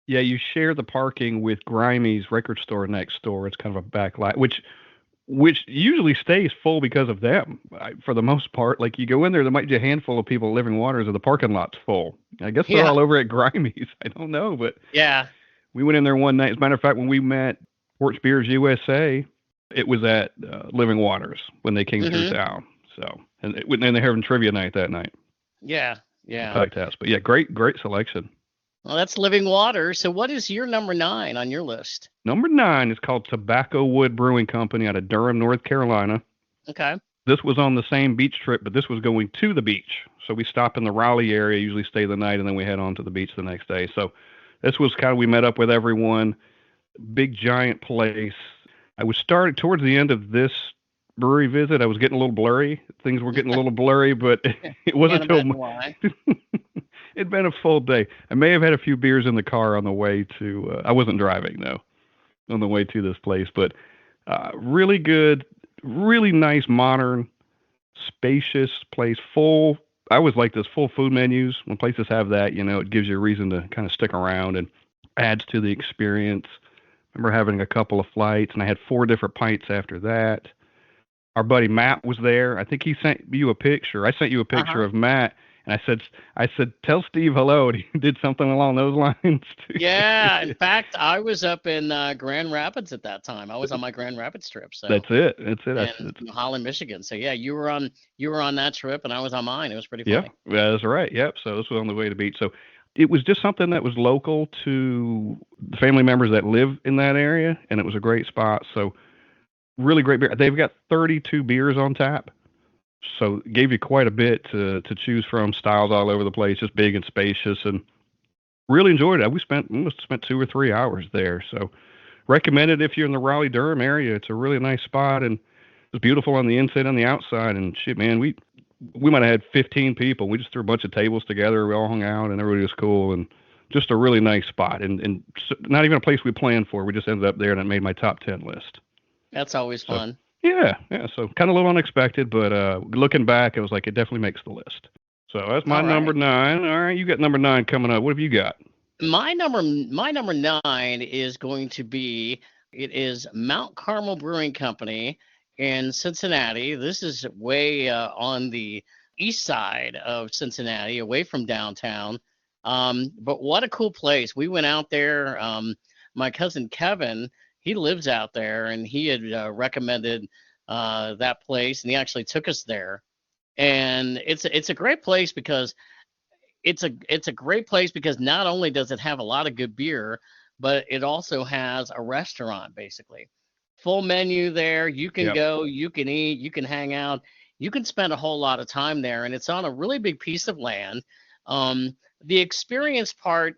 [SPEAKER 2] Yeah, you share the parking with Grimey's record store next door. It's kind of a backlight, which usually stays full because of them. For the most part, like you go in there, there might be a handful of people at Living Waters, and the parking lot's full. I guess they're
[SPEAKER 1] Yeah,
[SPEAKER 2] all over at Grimey's. I don't know, but
[SPEAKER 1] yeah.
[SPEAKER 2] we went in there one night. As a matter of fact, when we met Porch Beers USA, it was at Living Waters when they came through
[SPEAKER 1] Hmm.
[SPEAKER 2] town. So, and they're having trivia night that night.
[SPEAKER 1] Yeah, yeah.
[SPEAKER 2] Packed house, but yeah, great selection.
[SPEAKER 1] Well, that's Living Water. So what is your number 9 on your list?
[SPEAKER 2] Number 9 is called Tobacco Wood Brewing Company out of Durham, North Carolina.
[SPEAKER 1] Okay.
[SPEAKER 2] This was on the same beach trip, but this was going to the beach. So we stop in the Raleigh area, usually stay the night, and then we head on to the beach the next day. So this was kind of, we met up with everyone, big giant place. I was started towards the end of this brewery visit. I was getting a little blurry. Things were getting a little blurry, but it
[SPEAKER 1] Can't
[SPEAKER 2] wasn't
[SPEAKER 1] imagine
[SPEAKER 2] until
[SPEAKER 1] why.
[SPEAKER 2] it'd been a full day. I may have had a few beers in the car on the way to, I wasn't driving though, on the way to this place, but really good, really nice, modern, spacious place. Full, I always like this, full food menus. When places have that, it gives you a reason to kind of stick around and adds to the experience. I remember having a couple of flights, and I had 4 different pints after that. Our buddy Matt was there. I think he sent you a picture. I sent you a picture
[SPEAKER 1] Uh-huh.
[SPEAKER 2] of Matt, and I said, tell Steve hello. And he did something along those lines
[SPEAKER 1] Yeah, in
[SPEAKER 2] too.
[SPEAKER 1] fact, I was up in Grand Rapids at that time. I was on my Grand Rapids trip, so
[SPEAKER 2] That's it. That's it.
[SPEAKER 1] in Holland, Michigan. So yeah, you were on that trip, and I was on mine. It was pretty
[SPEAKER 2] Yeah,
[SPEAKER 1] funny.
[SPEAKER 2] that's right. Yep. So this was on the way to the beach. So it was just something that was local to the family members that live in that area, and it was a great spot. So really great beer. They've got 32 beers on tap, so it gave you quite a bit to choose from. Styles all over the place, just big and spacious, and really enjoyed it. We must have spent 2 or 3 hours there. So recommended if you're in the Raleigh Durham area. It's a really nice spot, and it's beautiful on the inside and the outside. And shit, man, we might have had 15 people. We just threw a bunch of tables together. We all hung out, and everybody was cool, and just a really nice spot. And not even a place we planned for. We just ended up there, and it made my top 10 list.
[SPEAKER 1] That's always
[SPEAKER 2] So
[SPEAKER 1] fun.
[SPEAKER 2] yeah. So kind of a little unexpected, but looking back, it was like it definitely makes the list. So that's my
[SPEAKER 1] All
[SPEAKER 2] number
[SPEAKER 1] right.
[SPEAKER 2] 9. All right, you got number 9 coming up. What have you got?
[SPEAKER 1] My number 9 is going to be, it is Mount Carmel Brewing Company in Cincinnati. This is way on the east side of Cincinnati, away from downtown. But what a cool place. We went out there. My cousin Kevin, he lives out there, and he had recommended that place, and he actually took us there. And it's a great place because it's a great place because not only does it have a lot of good beer, but it also has a restaurant, basically. Full menu there. You can
[SPEAKER 2] Yep.
[SPEAKER 1] go, you can eat, you can hang out, you can spend a whole lot of time there, and it's on a really big piece of land. The experience part,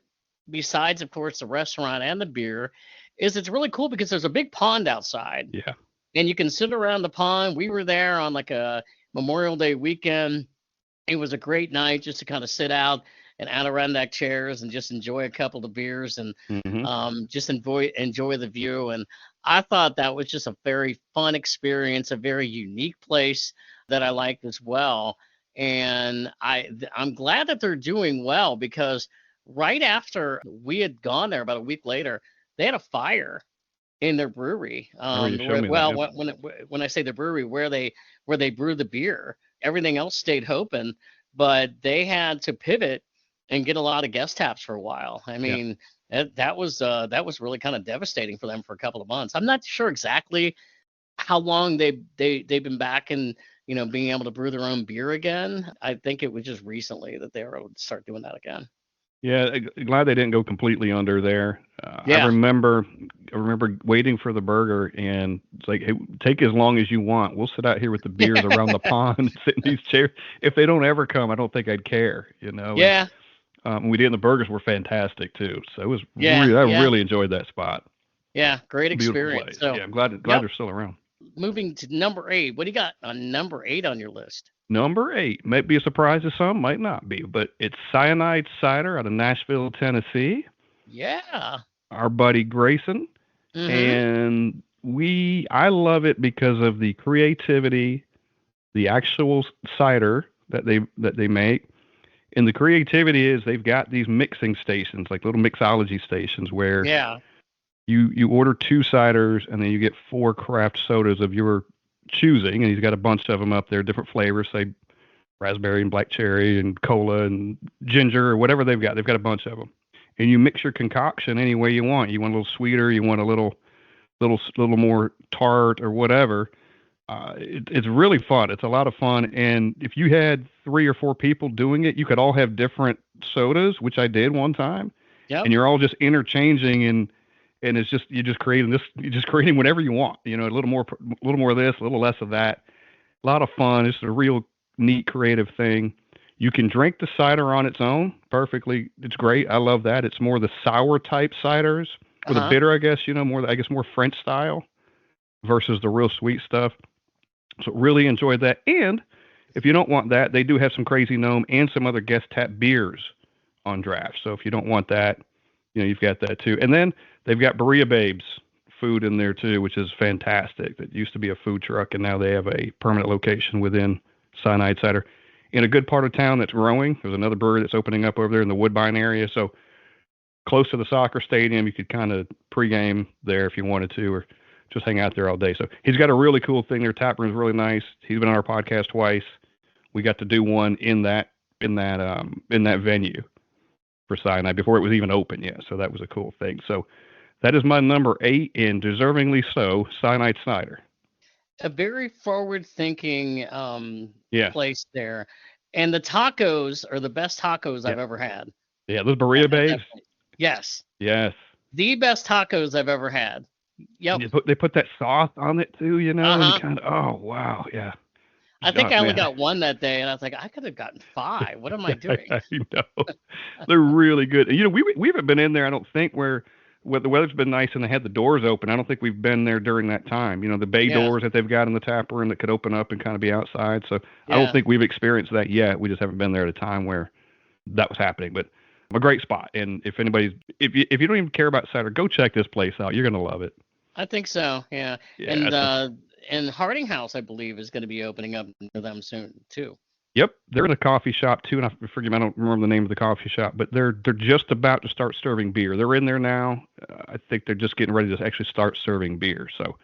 [SPEAKER 1] besides of course the restaurant and the beer, is it's really cool because there's a big pond outside,
[SPEAKER 2] Yeah.
[SPEAKER 1] and you can sit around the pond. We were there on like a Memorial Day weekend. It was a great night just to kind of sit out in Adirondack chairs and just enjoy a couple of beers and
[SPEAKER 2] Mhm.
[SPEAKER 1] just enjoy the view. And I thought that was just a very fun experience, a very unique place that I liked as well. And I'm glad that they're doing well because right after we had gone there, about a week later, they had a fire. in their brewery.
[SPEAKER 2] I remember you showed me that.
[SPEAKER 1] Well,
[SPEAKER 2] Yep.
[SPEAKER 1] when I say the brewery, where they brew the beer, everything else stayed open, but they had to pivot and get a lot of guest taps for a while. I
[SPEAKER 2] Yeah.
[SPEAKER 1] mean, that was really kind of devastating for them for a couple of months. I'm not sure exactly how long they've been back and being able to brew their own beer again. I think it was just recently that they were able to start doing that again.
[SPEAKER 2] Yeah, glad they didn't go completely under there.
[SPEAKER 1] Yeah.
[SPEAKER 2] I remember waiting for the burger, and it's like, hey, take as long as you want. We'll sit out here with the beers around the pond and sit in these chairs. If they don't ever come, I don't think I'd care, And
[SPEAKER 1] Yeah.
[SPEAKER 2] we did, and the burgers were fantastic too. So it was
[SPEAKER 1] Yeah.
[SPEAKER 2] I
[SPEAKER 1] Yeah.
[SPEAKER 2] really enjoyed that spot.
[SPEAKER 1] Yeah. Great
[SPEAKER 2] Beautiful
[SPEAKER 1] experience.
[SPEAKER 2] place.
[SPEAKER 1] So,
[SPEAKER 2] Yeah, I'm glad
[SPEAKER 1] yep.
[SPEAKER 2] they're still around.
[SPEAKER 1] Moving to number 8. What do you got on number 8 on your list?
[SPEAKER 2] Number 8 might be a surprise to some, might not be, but it's Cyanide Cider out of Nashville, Tennessee.
[SPEAKER 1] Yeah.
[SPEAKER 2] Our buddy Grayson, and I love it because of the creativity, the actual cider that they make, and the creativity is they've got these mixing stations, like little mixology stations, where you order 2 ciders and then you get 4 craft sodas of your choosing, and he's got a bunch of them up there, different flavors, say raspberry and black cherry and cola and ginger or whatever they've got. They've got a bunch of them, and you mix your concoction any way you want. You want a little sweeter, you want a little more tart or whatever. It's really fun. It's a lot of fun, and if you had 3 or 4 people doing it, you could all have different sodas, which I did one time.
[SPEAKER 1] Yep.
[SPEAKER 2] And you're all just interchanging, and it's just you're just creating whatever you want. A little more of this, a little less of that. A lot of fun. It's a real neat, creative thing. You can drink the cider on its own perfectly. It's great. I love that. It's more the sour type ciders, or the bitter, I guess. More French style versus the real sweet stuff. So really enjoyed that. And if you don't want that, they do have some Crazy Gnome and some other guest tap beers on draft. So if you don't want that, you've got that too. And then they've got Berea Babes food in there too, which is fantastic. That used to be a food truck, and now they have a permanent location within Cyanide Cider in a good part of town that's growing. There's another brewery that's opening up over there in the Woodbine area. So close to the soccer stadium, you could kind of pregame there if you wanted to, or just hang out there all day. So he's got a really cool thing. Their tap room is really nice. He's been on our podcast twice. We got to do one in that venue for Cyanide before it was even open yet. So that was a cool thing. So that is my number 8, and deservingly so, Cyanide Cider.
[SPEAKER 1] A very forward-thinking place there, and the tacos are the best tacos I've ever had.
[SPEAKER 2] Yeah, those Berea Babes.
[SPEAKER 1] Yes.
[SPEAKER 2] Yes.
[SPEAKER 1] The best tacos I've ever had. Yep.
[SPEAKER 2] They put that sauce on it too, and kind of, oh wow, yeah.
[SPEAKER 1] I think I only got one that day, and I was like, I could have gotten 5. What am I doing?
[SPEAKER 2] I know. They're really good. We haven't been in there, I don't think, where the weather's been nice and they had the doors open. I don't think we've been there during that time. The bay doors that they've got in the tap room that could open up and kind of be outside. So I don't think we've experienced that yet. We just haven't been there at a time where that was happening. But a great spot. And if you don't even care about cider, go check this place out. You're going to love it.
[SPEAKER 1] I think so. Yeah. And Harding House, I believe, is going to be opening up near them soon too.
[SPEAKER 2] Yep, they're in a coffee shop too, and I don't remember the name of the coffee shop, but they're just about to start serving beer. They're in there now. I think they're just getting ready to actually start serving beer, so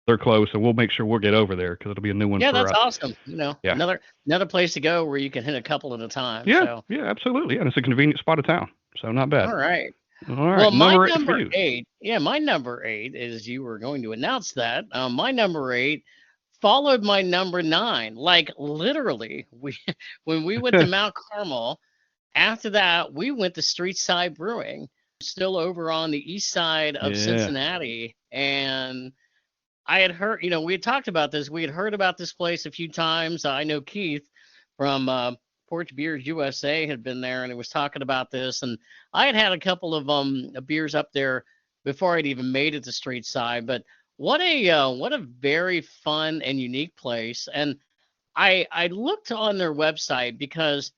[SPEAKER 2] they're close, and we'll make sure we'll get over there because it'll be a new one.
[SPEAKER 1] Yeah,
[SPEAKER 2] for
[SPEAKER 1] that's
[SPEAKER 2] us.
[SPEAKER 1] Awesome. Another place to go where you can hit a couple at a time.
[SPEAKER 2] Yeah, yeah, absolutely, and it's a convenient spot of town, so not bad.
[SPEAKER 1] All right.
[SPEAKER 2] Well,
[SPEAKER 1] my number 8. Yeah, my number 8 is, you were going to announce that. My number 8 followed my number 9. Like literally, when we went to Mount Carmel, after that we went to Street Side Brewing, still over on the east side of Cincinnati. And I had heard, we had talked about this. We had heard about this place a few times. I know Keith from Porch Beers USA had been there, and he was talking about this. And I had a couple of beers up there before I'd even made it to Street Side. But what a very fun and unique place. And I looked on their website, because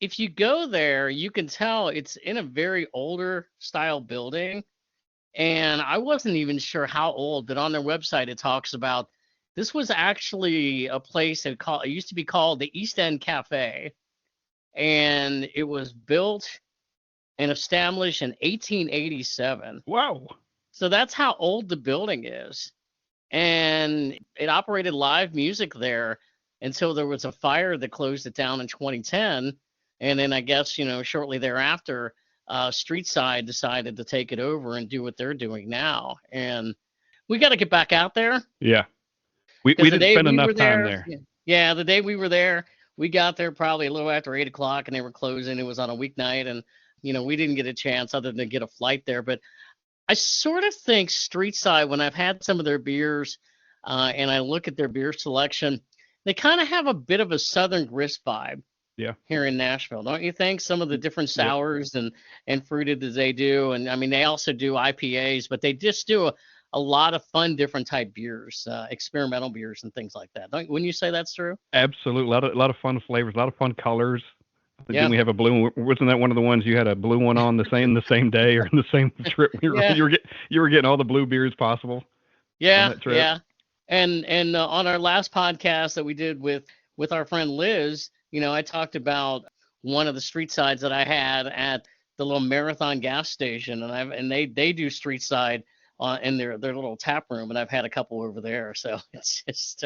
[SPEAKER 1] if you go there, you can tell it's in a very older style building. And I wasn't even sure how old, but on their website it talks about this was actually a place it used to be called the East End Cafe, and it was built and established in 1887.
[SPEAKER 2] Wow.
[SPEAKER 1] So that's how old the building is. And it operated live music there until there was a fire that closed it down in 2010. And then I guess, shortly thereafter, Street Side decided to take it over and do what they're doing now. And we got to get back out there
[SPEAKER 2] Yeah. We
[SPEAKER 1] because the
[SPEAKER 2] didn't
[SPEAKER 1] day
[SPEAKER 2] spend
[SPEAKER 1] we
[SPEAKER 2] enough
[SPEAKER 1] were
[SPEAKER 2] time
[SPEAKER 1] there,
[SPEAKER 2] there.
[SPEAKER 1] yeah, the day we were there, we got there probably a little after 8 o'clock and they were closing. It was on a weeknight. And, we didn't get a chance other than to get a flight there. But I sort of think Street Side, when I've had some of their beers and I look at their beer selection, they kind of have a bit of a Southern grist vibe
[SPEAKER 2] Yeah.
[SPEAKER 1] here in Nashville, don't you think? Some of the different
[SPEAKER 2] Yep.
[SPEAKER 1] sours and fruited that they do. And I mean, they also do IPAs, but they just do a lot of fun, different type beers, experimental beers and things like that. Wouldn't you say that's true?
[SPEAKER 2] Absolutely. A lot of fun flavors, a lot of fun colors.
[SPEAKER 1] Yeah.
[SPEAKER 2] Didn't we have a blue one? Wasn't that one of the ones you had a blue one on the same day or in the same trip?
[SPEAKER 1] Yeah.
[SPEAKER 2] You were getting all the blue beers possible.
[SPEAKER 1] Yeah.
[SPEAKER 2] On that trip.
[SPEAKER 1] Yeah. And on our last podcast that we did with our friend Liz, I talked about one of the street sides that I had at the little Marathon gas station, and they do street side in their little tap room, and I've had a couple over there, so it's just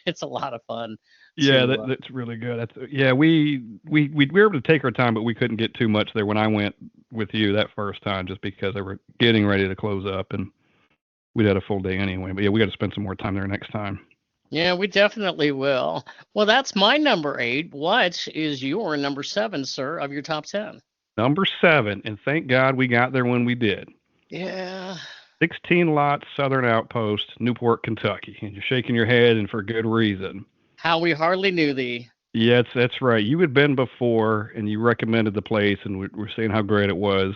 [SPEAKER 1] it's a lot of fun.
[SPEAKER 2] Yeah, that's really good. We were able to take our time, but we couldn't get too much there when I went with you that first time, just because they were getting ready to close up, and we'd had a full day anyway. But yeah, we got to spend some more time there next time.
[SPEAKER 1] Yeah, we definitely will. Well, that's my number 8. What is your number 7, sir, of your top 10?
[SPEAKER 2] Number 7, and thank God we got there when we did.
[SPEAKER 1] Yeah.
[SPEAKER 2] 16 Lots Southern Outpost, Newport, Kentucky. And you're shaking your head, and for good reason.
[SPEAKER 1] How we hardly knew thee.
[SPEAKER 2] Yes, that's right. You had been before, and you recommended the place, and we're saying how great it was.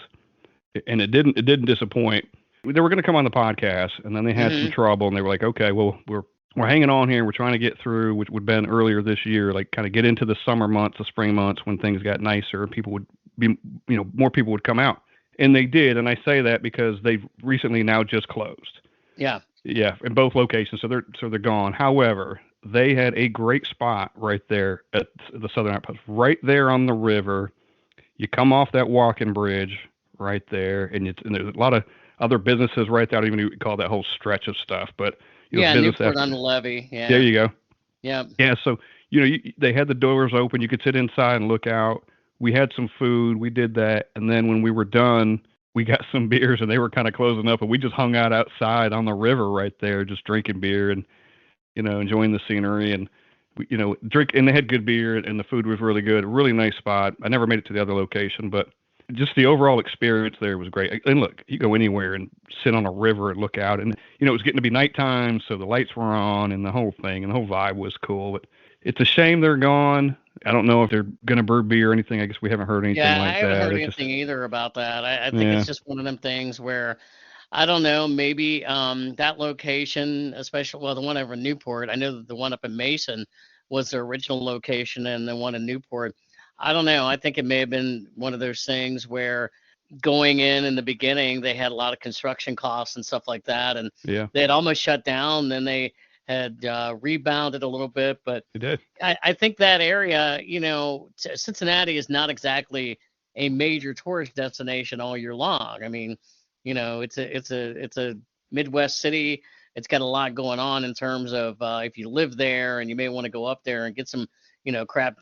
[SPEAKER 2] And it didn't disappoint. They were going to come on the podcast, and then they had some trouble, and they were like, okay, well, we're hanging on here. We're trying to get through, which would have been earlier this year, like kind of get into the summer months, the spring months when things got nicer and people would be, more people would come out. And they did. And I say that because they've recently now just closed.
[SPEAKER 1] Yeah.
[SPEAKER 2] Yeah. In both locations. So they're gone. However, they had a great spot right there at the Southern Outpost, right there on the river. You come off that walking bridge right there. And there's a lot of other businesses right there. I don't even know what you call that whole stretch of stuff, but
[SPEAKER 1] Newport on the Levee. Yeah.
[SPEAKER 2] There you go.
[SPEAKER 1] Yeah.
[SPEAKER 2] Yeah. So, they had the doors open. You could sit inside and look out. We had some food. We did that. And then when we were done, we got some beers and they were kind of closing up and we just hung out outside on the river right there, just drinking beer and, enjoying the scenery and, drink. And they had good beer and the food was really good. Really nice spot. I never made it to the other location, but just the overall experience there was great. And look, you go anywhere and sit on a river and look out and, it was getting to be nighttime. So the lights were on and the whole thing and the whole vibe was cool, but it's a shame they're gone. I don't know if they're going to brew beer or anything. I guess we haven't heard anything like that.
[SPEAKER 1] Yeah, I haven't heard anything either about that. I think it's just one of them things where, I don't know, maybe that location, especially, the one over in Newport, I know that the one up in Mason was their original location and the one in Newport. I don't know. I think it may have been one of those things where going in the beginning, they had a lot of construction costs and stuff like that. And they had almost shut down. Then they had rebounded a little bit, but
[SPEAKER 2] it did.
[SPEAKER 1] I think that area, Cincinnati is not exactly a major tourist destination all year long. I mean, it's a Midwest city. It's got a lot going on in terms of if you live there and you may want to go up there and get some, craft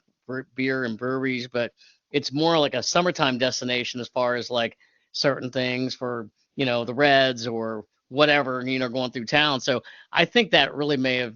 [SPEAKER 1] beer and breweries, but it's more like a summertime destination as far as like certain things for, the Reds or whatever, going through town. So I think that really may have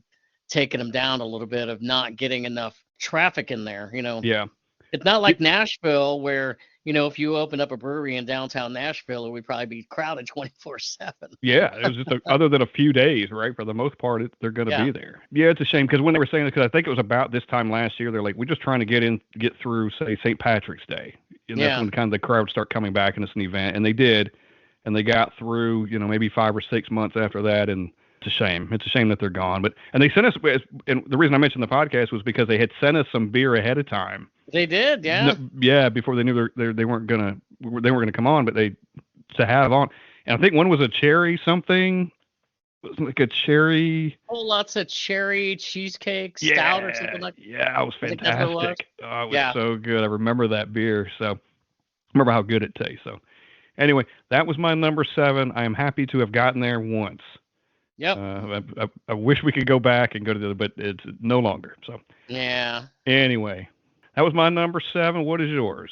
[SPEAKER 1] taken them down a little bit of not getting enough traffic in there,
[SPEAKER 2] Yeah.
[SPEAKER 1] It's not like Nashville where, if you open up a brewery in downtown Nashville, it would probably be crowded 24/7.
[SPEAKER 2] Yeah. It was just other than a few days, right? For the most part, they're going to be there. Yeah. It's a shame because when they were saying this, because I think it was about this time last year, they're like, we're just trying to get through, say, St. Patrick's Day. And that's when kind of the crowd start coming back and it's an event. And they did. And they got through, maybe 5 or 6 months after that. And it's a shame. It's a shame that they're gone. And they sent us, and the reason I mentioned the podcast was because they had sent us some beer ahead of time.
[SPEAKER 1] They did, yeah.
[SPEAKER 2] Yeah, before they knew they weren't gonna come on, but to have on. And I think one was a cherry something. It was like a cherry.
[SPEAKER 1] Oh, lots of cherry cheesecake stout or something like that.
[SPEAKER 2] Yeah, it was fantastic. Oh, it was so good. I remember that beer. So remember how good it tastes. So Anyway, that was my number 7. I am happy to have gotten there once.
[SPEAKER 1] Yep.
[SPEAKER 2] I wish we could go back and go to the, but it's no longer. So
[SPEAKER 1] Yeah.
[SPEAKER 2] anyway, that was my number 7. What is yours?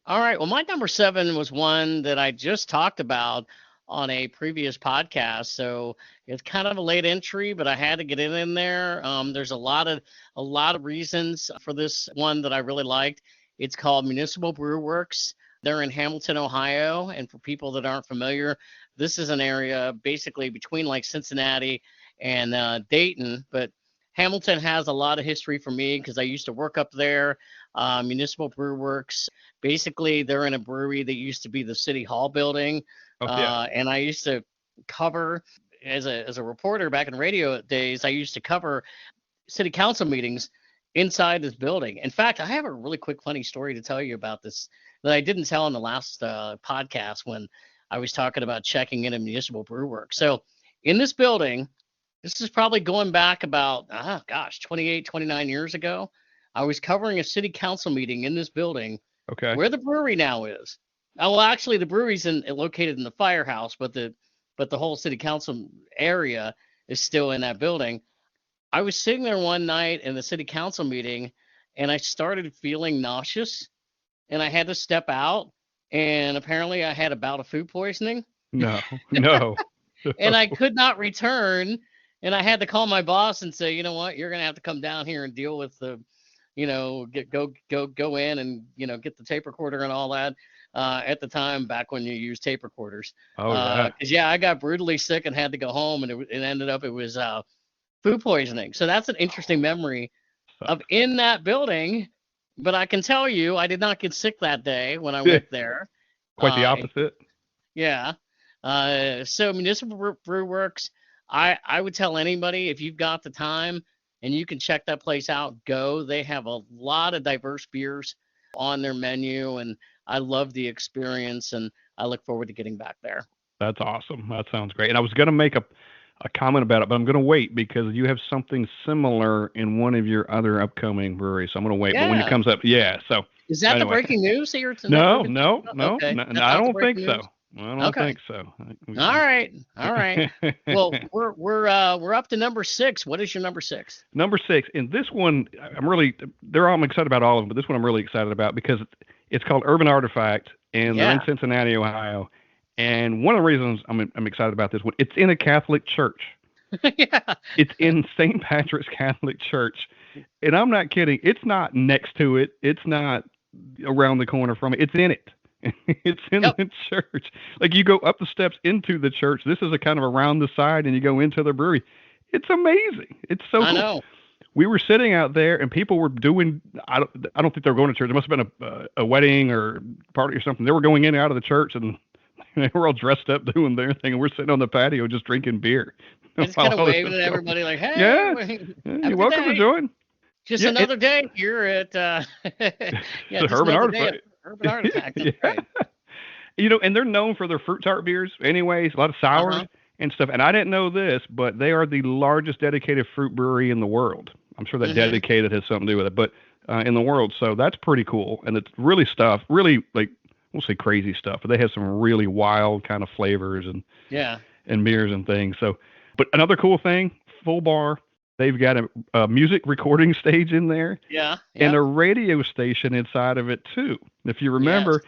[SPEAKER 1] All right. Well, my number 7 was one that I just talked about on a previous podcast. So it's kind of a late entry, but I had to get it in there. There's a lot of reasons for this one that I really liked. It's called Municipal Brew Works. They're in Hamilton, Ohio. And for people that aren't familiar, this is an area basically between like Cincinnati and Dayton. But Hamilton has a lot of history for me because I used to work up there. Municipal Brew Works. Basically, they're in a brewery that used to be the City Hall building.
[SPEAKER 2] Oh, yeah.
[SPEAKER 1] And I used to cover as a reporter back in radio days. I used to cover city council meetings inside this building. In fact, I have a really quick funny story to tell you about this that I didn't tell in the last podcast when I was talking about checking in a Municipal Brew Works. So in this building, this is probably going back about 28, 29 years ago. I was covering a city council meeting in this building.
[SPEAKER 2] Okay.
[SPEAKER 1] Where the brewery now is. Well, actually, the brewery's located in the firehouse, but the whole city council area is still in that building. I was sitting there one night in the city council meeting, and I started feeling nauseous, and I had to step out, and apparently I had a bout of food poisoning.
[SPEAKER 2] No.
[SPEAKER 1] And I could not return, and I had to call my boss and say, you know what, you're gonna have to come down here and deal with the, go in and get the tape recorder and all that. At the time, back when you used tape recorders.
[SPEAKER 2] Oh, yeah.
[SPEAKER 1] Because I got brutally sick and had to go home, and it ended up it was food poisoning. So that's an interesting memory of in that building. But I can tell you, I did not get sick that day when I went there.
[SPEAKER 2] Quite the opposite.
[SPEAKER 1] Yeah. So Municipal Brew Works, I would tell anybody, if you've got the time and you can check that place out, go. They have a lot of diverse beers on their menu, and I love the experience, and I look forward to getting back there.
[SPEAKER 2] That's awesome. That sounds great. And I was going to make a comment about it, but I'm going to wait because you have something similar in one of your other upcoming breweries. So I'm going to wait.
[SPEAKER 1] Yeah.
[SPEAKER 2] But when it comes up, yeah. So
[SPEAKER 1] is that the breaking news here tonight?
[SPEAKER 2] No.
[SPEAKER 1] Okay.
[SPEAKER 2] I don't think so. I don't think so.
[SPEAKER 1] All right. Well, we're up to number 6. What is your number 6?
[SPEAKER 2] Number 6, and this one I'm excited about all of them, but this one I'm really excited about because it's called Urban Artifact, and they're in Cincinnati, Ohio. And one of the reasons I'm excited about this one, it's in a Catholic church.
[SPEAKER 1] Yeah.
[SPEAKER 2] It's in St. Patrick's Catholic Church, and I'm not kidding. It's not next to it. It's not around the corner from it. It's in it. It's in the church. Like you go up the steps into the church. This is a kind of around the side, and you go into the brewery. It's amazing. It's so cool. I know. We were sitting out there, and people were doing. I don't think they were going to church. It must have been a wedding or party or something. They were going in and out of the church, and they were all dressed up doing their thing, and we're sitting on the patio just drinking beer.
[SPEAKER 1] Just kind of waving at everybody like, "Hey,
[SPEAKER 2] you're welcome to join."
[SPEAKER 1] Just another day here at
[SPEAKER 2] the Urban Artifact.
[SPEAKER 1] Urban Artifact. That's right.
[SPEAKER 2] And they're known for their fruit tart beers anyways, a lot of sours and stuff. And I didn't know this, but they are the largest dedicated fruit brewery in the world. I'm sure that dedicated has something to do with it, but in the world. So that's pretty cool. And it's really like, we'll say crazy stuff, but they have some really wild kind of flavors and beers and things. So, but another cool thing, full bar. They've got a music recording stage in there.
[SPEAKER 1] Yeah.
[SPEAKER 2] And a radio station inside of it, too. If you remember,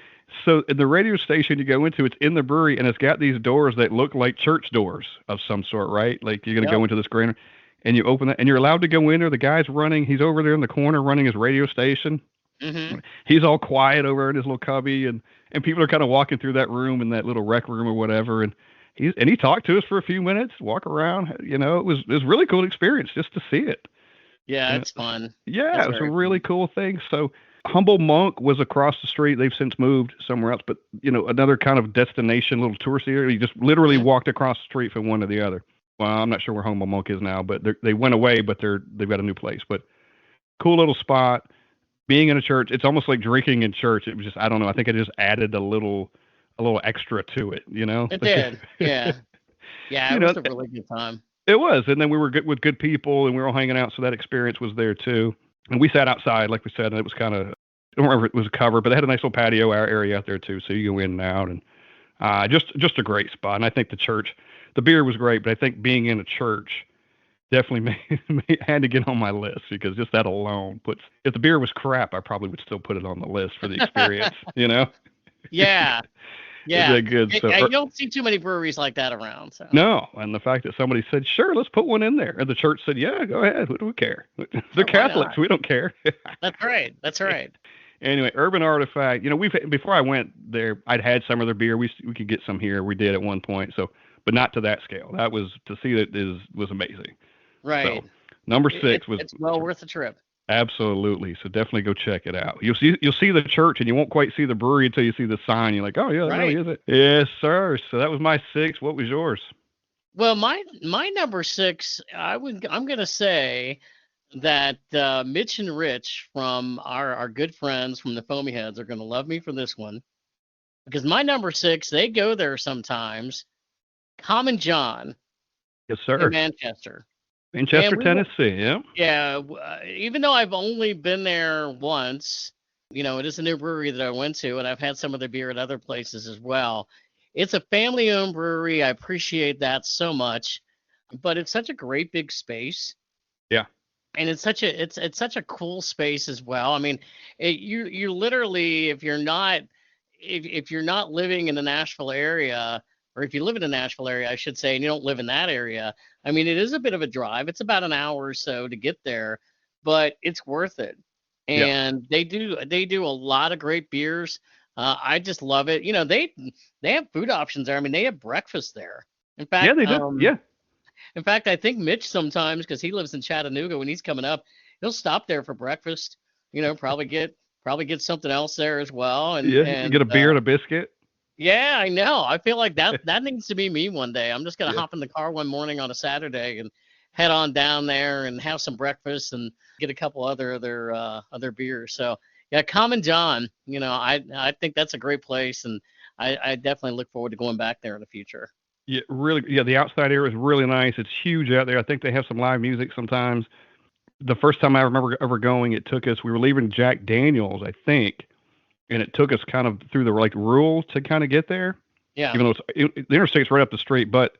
[SPEAKER 2] so in the radio station you go into, it's in the brewery, and it's got these doors that look like church doors of some sort, right? Like you're going to go into this grand, and you open that, and you're allowed to go in there. The guy's running. He's over there in the corner running his radio station. Mm-hmm. He's all quiet over in his little cubby, and people are kind of walking through that room in that little rec room or whatever, and he talked to us for a few minutes, walk around. It was really cool experience just to see it.
[SPEAKER 1] Yeah, it's fun.
[SPEAKER 2] Yeah, it was a really cool thing. So Humble Monk was across the street. They've since moved somewhere else, but another kind of destination, little tourist area. You just literally walked across the street from one to the other. Well, I'm not sure where Humble Monk is now, but they went away, but they've got a new place. But cool little spot. Being in a church, it's almost like drinking in church. It was just, I don't know. I think it just added a little extra to it,
[SPEAKER 1] It did. Yeah. Yeah. It was a really good time.
[SPEAKER 2] It was. And then we were good with good people, and we were all hanging out. So that experience was there too. And we sat outside, like we said, and it was kind of, I don't remember if it was a cover, but they had a nice little patio area out there too. So you go in and out, and Just a great spot. And I think the beer was great, but I think being in a church definitely had to get on my list because just that alone puts. If the beer was crap, I probably would still put it on the list for the experience.
[SPEAKER 1] Yeah.
[SPEAKER 2] Is
[SPEAKER 1] Yeah.
[SPEAKER 2] that good? So
[SPEAKER 1] You don't see too many breweries like that around. So.
[SPEAKER 2] no, and the fact that somebody said, "Sure, let's put one in there," and the church said, "Yeah, go ahead. We don't care. They're Catholics. We don't care."
[SPEAKER 1] That's right. That's right.
[SPEAKER 2] Anyway, Urban Artifact. Before I went there, I'd had some of their beer. We could get some here. We did at one point. So, but not to that scale. That was to see that was amazing.
[SPEAKER 1] Right.
[SPEAKER 2] So, number 6 was.
[SPEAKER 1] It's well worth the trip.
[SPEAKER 2] Absolutely. So definitely go check it out. You'll see the church and you won't quite see the brewery until you see the sign. You're like, oh yeah, that really is it. Yes, sir. So that was my 6. What was yours?
[SPEAKER 1] Well, my number 6, I'm gonna say that Mitch and Rich from our good friends from the Foamy Heads are gonna love me for this one. Because my number 6, they go there sometimes. Common John.
[SPEAKER 2] Yes, sir.
[SPEAKER 1] In Manchester.
[SPEAKER 2] Tennessee, yeah.
[SPEAKER 1] Yeah, even though I've only been there once, it is a new brewery that I went to, and I've had some of their beer at other places as well. It's a family-owned brewery. I appreciate that so much, but it's such a great big space.
[SPEAKER 2] Yeah.
[SPEAKER 1] And it's such a cool space as well. I mean, you literally, if you're not living in the Nashville area, or if you live in the Nashville area, I should say, and you don't live in that area, I mean, it is a bit of a drive. It's about an hour or so to get there, but it's worth it. And they do a lot of great beers. I just love it. They have food options there. I mean, they have breakfast there. In fact,
[SPEAKER 2] yeah, they do. Yeah.
[SPEAKER 1] In fact, I think Mitch sometimes, because he lives in Chattanooga, when he's coming up, he'll stop there for breakfast. Probably get something else there as well. And
[SPEAKER 2] you get a beer and a biscuit.
[SPEAKER 1] Yeah, I know. I feel like that needs to be me one day. I'm just gonna hop in the car one morning on a Saturday and head on down there and have some breakfast and get a couple other beers. So yeah, Common John. I think that's a great place, and I definitely look forward to going back there in the future.
[SPEAKER 2] Yeah, really. Yeah, the outside area is really nice. It's huge out there. I think they have some live music sometimes. The first time I remember ever going, we were leaving Jack Daniels, I think. And it took us kind of through the rural to kind of get there.
[SPEAKER 1] Yeah.
[SPEAKER 2] Even though the interstate's right up the street, but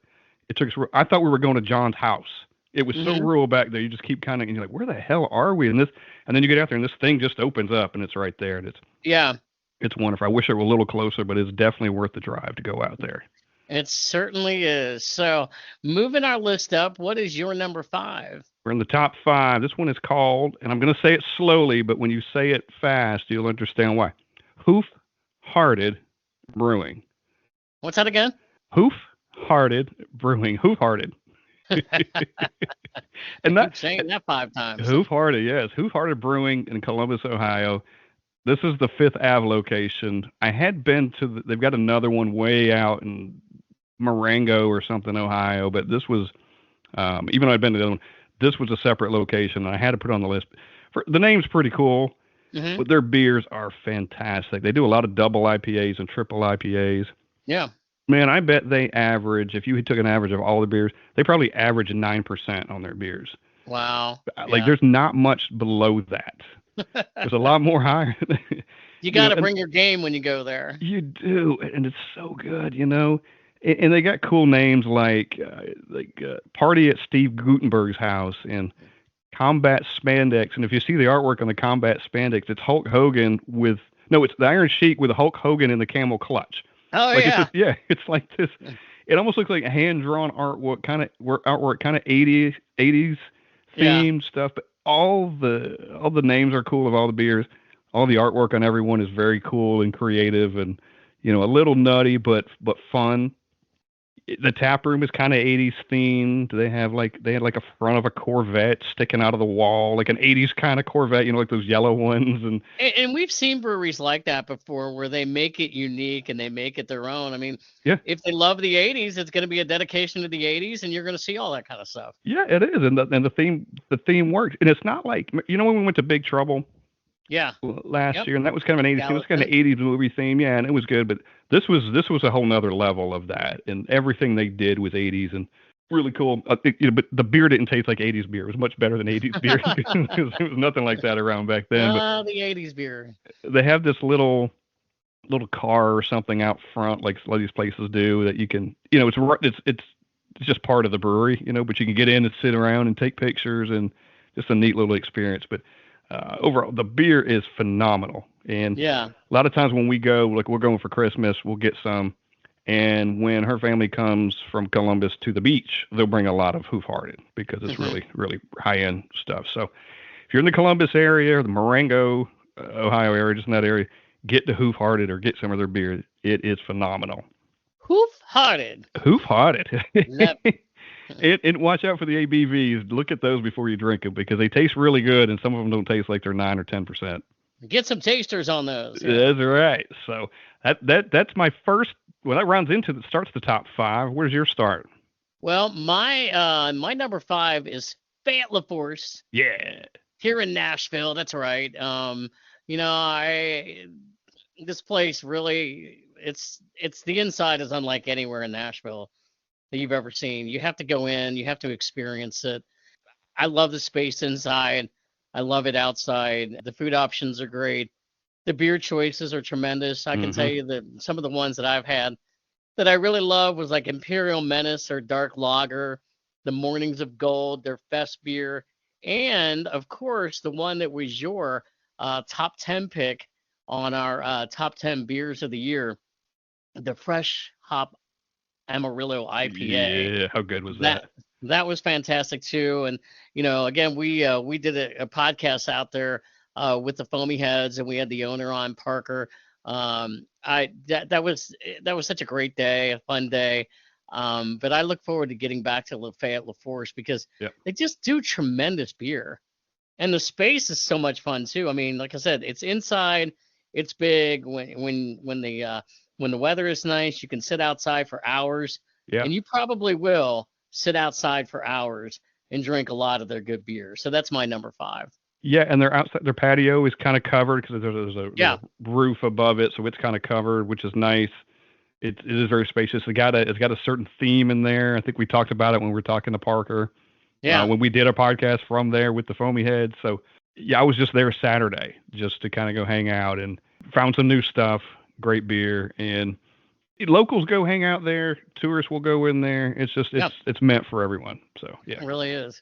[SPEAKER 2] it took us. I thought we were going to John's house. It was so rural back there. You just keep and you're like, where the hell are we? And then you get out there and this thing just opens up and it's right there. And it's wonderful. I wish it were a little closer, but it's definitely worth the drive to go out there.
[SPEAKER 1] It certainly is. So moving our list up, what is your number 5?
[SPEAKER 2] We're in the top 5. This one is called, and I'm going to say it slowly, but when you say it fast, you'll understand why. Hoof-Hearted Brewing.
[SPEAKER 1] What's that again?
[SPEAKER 2] Hoof-Hearted Brewing. Hoof-Hearted. And
[SPEAKER 1] saying that 5 times.
[SPEAKER 2] Hoof-Hearted, yes. Hoof-Hearted Brewing in Columbus, Ohio. This is the 5th Ave location. I had been to they've got another one way out in Marengo or something, Ohio, but this was, even though I'd been to the other one, this was a separate location, and I had to put it on the list. The name's pretty cool. But their beers are fantastic. They do a lot of double IPAs and triple IPAs.
[SPEAKER 1] Yeah.
[SPEAKER 2] Man, I bet they average, if you took an average of all the beers, they probably average 9% on their beers.
[SPEAKER 1] Wow.
[SPEAKER 2] Like there's not much below that. There's a lot more higher.
[SPEAKER 1] You got to bring your game when you go there.
[SPEAKER 2] You do. And it's so good, And they got cool names like Party at Steve Gutenberg's house and Combat Spandex, and if you see the artwork on the Combat Spandex, it's Hulk Hogan it's the Iron Sheik with a Hulk Hogan in the camel clutch.
[SPEAKER 1] Oh
[SPEAKER 2] It's like this. It almost looks like a hand-drawn artwork, kind of 80s themed stuff. But all the names are cool of all the beers. All the artwork on everyone is very cool and creative, and a little nutty but fun. The tap room is kind of 80s themed. They had a front of a Corvette sticking out of the wall, like an 80s kind of Corvette, like those yellow ones. And
[SPEAKER 1] we've seen breweries like that before where they make it unique and they make it their own. I mean, if they love the 80s, it's going to be a dedication to the 80s, and you're going to see all that kind of stuff.
[SPEAKER 2] Yeah, it is. And the theme works. And it's not like, when we went to Big Trouble last year, and that was kind of an 80s, it was kind of 80s movie theme. Yeah, and it was good, but this was a whole nother level of that, and everything they did was 80s and really cool. But the beer didn't taste like 80s beer. It was much better than 80s beer because there was nothing like that around back then.
[SPEAKER 1] The 80s beer.
[SPEAKER 2] They have this little little car or something out front, like a lot of these places do, that you can, it's just part of the brewery, but you can get in and sit around and take pictures, and just a neat little experience. But overall, the beer is phenomenal. And
[SPEAKER 1] Yeah.
[SPEAKER 2] a lot of times when we go, like we're going for Christmas, we'll get some. And when her family comes from Columbus to the beach, they'll bring a lot of Hoof Hearted because it's
[SPEAKER 1] Hmm.
[SPEAKER 2] really, really high end stuff. So if you're in the Columbus area, or the Marengo, Ohio area, just in that area, get the Hoof Hearted or get some of their beer. It is phenomenal.
[SPEAKER 1] Hoof-hearted.
[SPEAKER 2] Hoof Hearted.
[SPEAKER 1] That.
[SPEAKER 2] And watch out for the ABVs. Look at those before you drink them because they taste really good, and some of them don't taste like they're 9 or 10%.
[SPEAKER 1] Get some tasters on those. Yeah.
[SPEAKER 2] That's right. So that's my first. Well, that rounds into that starts the top five. Where's your start?
[SPEAKER 1] Well, my number 5 is Fayette LaForce
[SPEAKER 2] Yeah.
[SPEAKER 1] here in Nashville. That's right. I this place really, it's the inside is unlike anywhere in Nashville that you've ever seen. You have to go in, you have to experience it. I love the space inside. I love it outside. The food options are great. The beer choices are tremendous. I can tell
[SPEAKER 2] Mm-hmm.
[SPEAKER 1] you that some of the ones that I've had that I really love was like Imperial Menace or Dark Lager, the Mornings of Gold, their Fest beer, and of course the one that was your top 10 pick on our top 10 beers of the year, the Fresh Hop Amarillo IPA.
[SPEAKER 2] Yeah. How good was
[SPEAKER 1] That
[SPEAKER 2] that?
[SPEAKER 1] that was fantastic too. And again, we did a podcast out there with the Foamy Heads, and we had the owner on, Parker. I that was such a great day, a fun day. But I look forward to getting back to Lafayette LaForce because
[SPEAKER 2] Yep.
[SPEAKER 1] they just do tremendous beer, and the space is so much fun too. I mean, like I said, it's inside, it's big. When the weather is nice, you can sit outside for hours,
[SPEAKER 2] Yeah.
[SPEAKER 1] and you probably will sit outside for hours and drink a lot of their good beer. So that's my number 5.
[SPEAKER 2] Yeah, and their outside their patio is kind of covered because there's
[SPEAKER 1] Yeah,
[SPEAKER 2] a roof above it, so it's kind of covered, which is nice. It is very spacious. It's got a certain theme in there. I think we talked about it when we were talking to Parker
[SPEAKER 1] yeah.
[SPEAKER 2] when we did a podcast from there with the Foamy Head. So yeah, I was just there Saturday just to kind of go hang out and found some new stuff, great beer, and locals go hang out there. Tourists will go in there. It's just
[SPEAKER 1] Yep,
[SPEAKER 2] it's meant for everyone. So yeah,
[SPEAKER 1] it really is.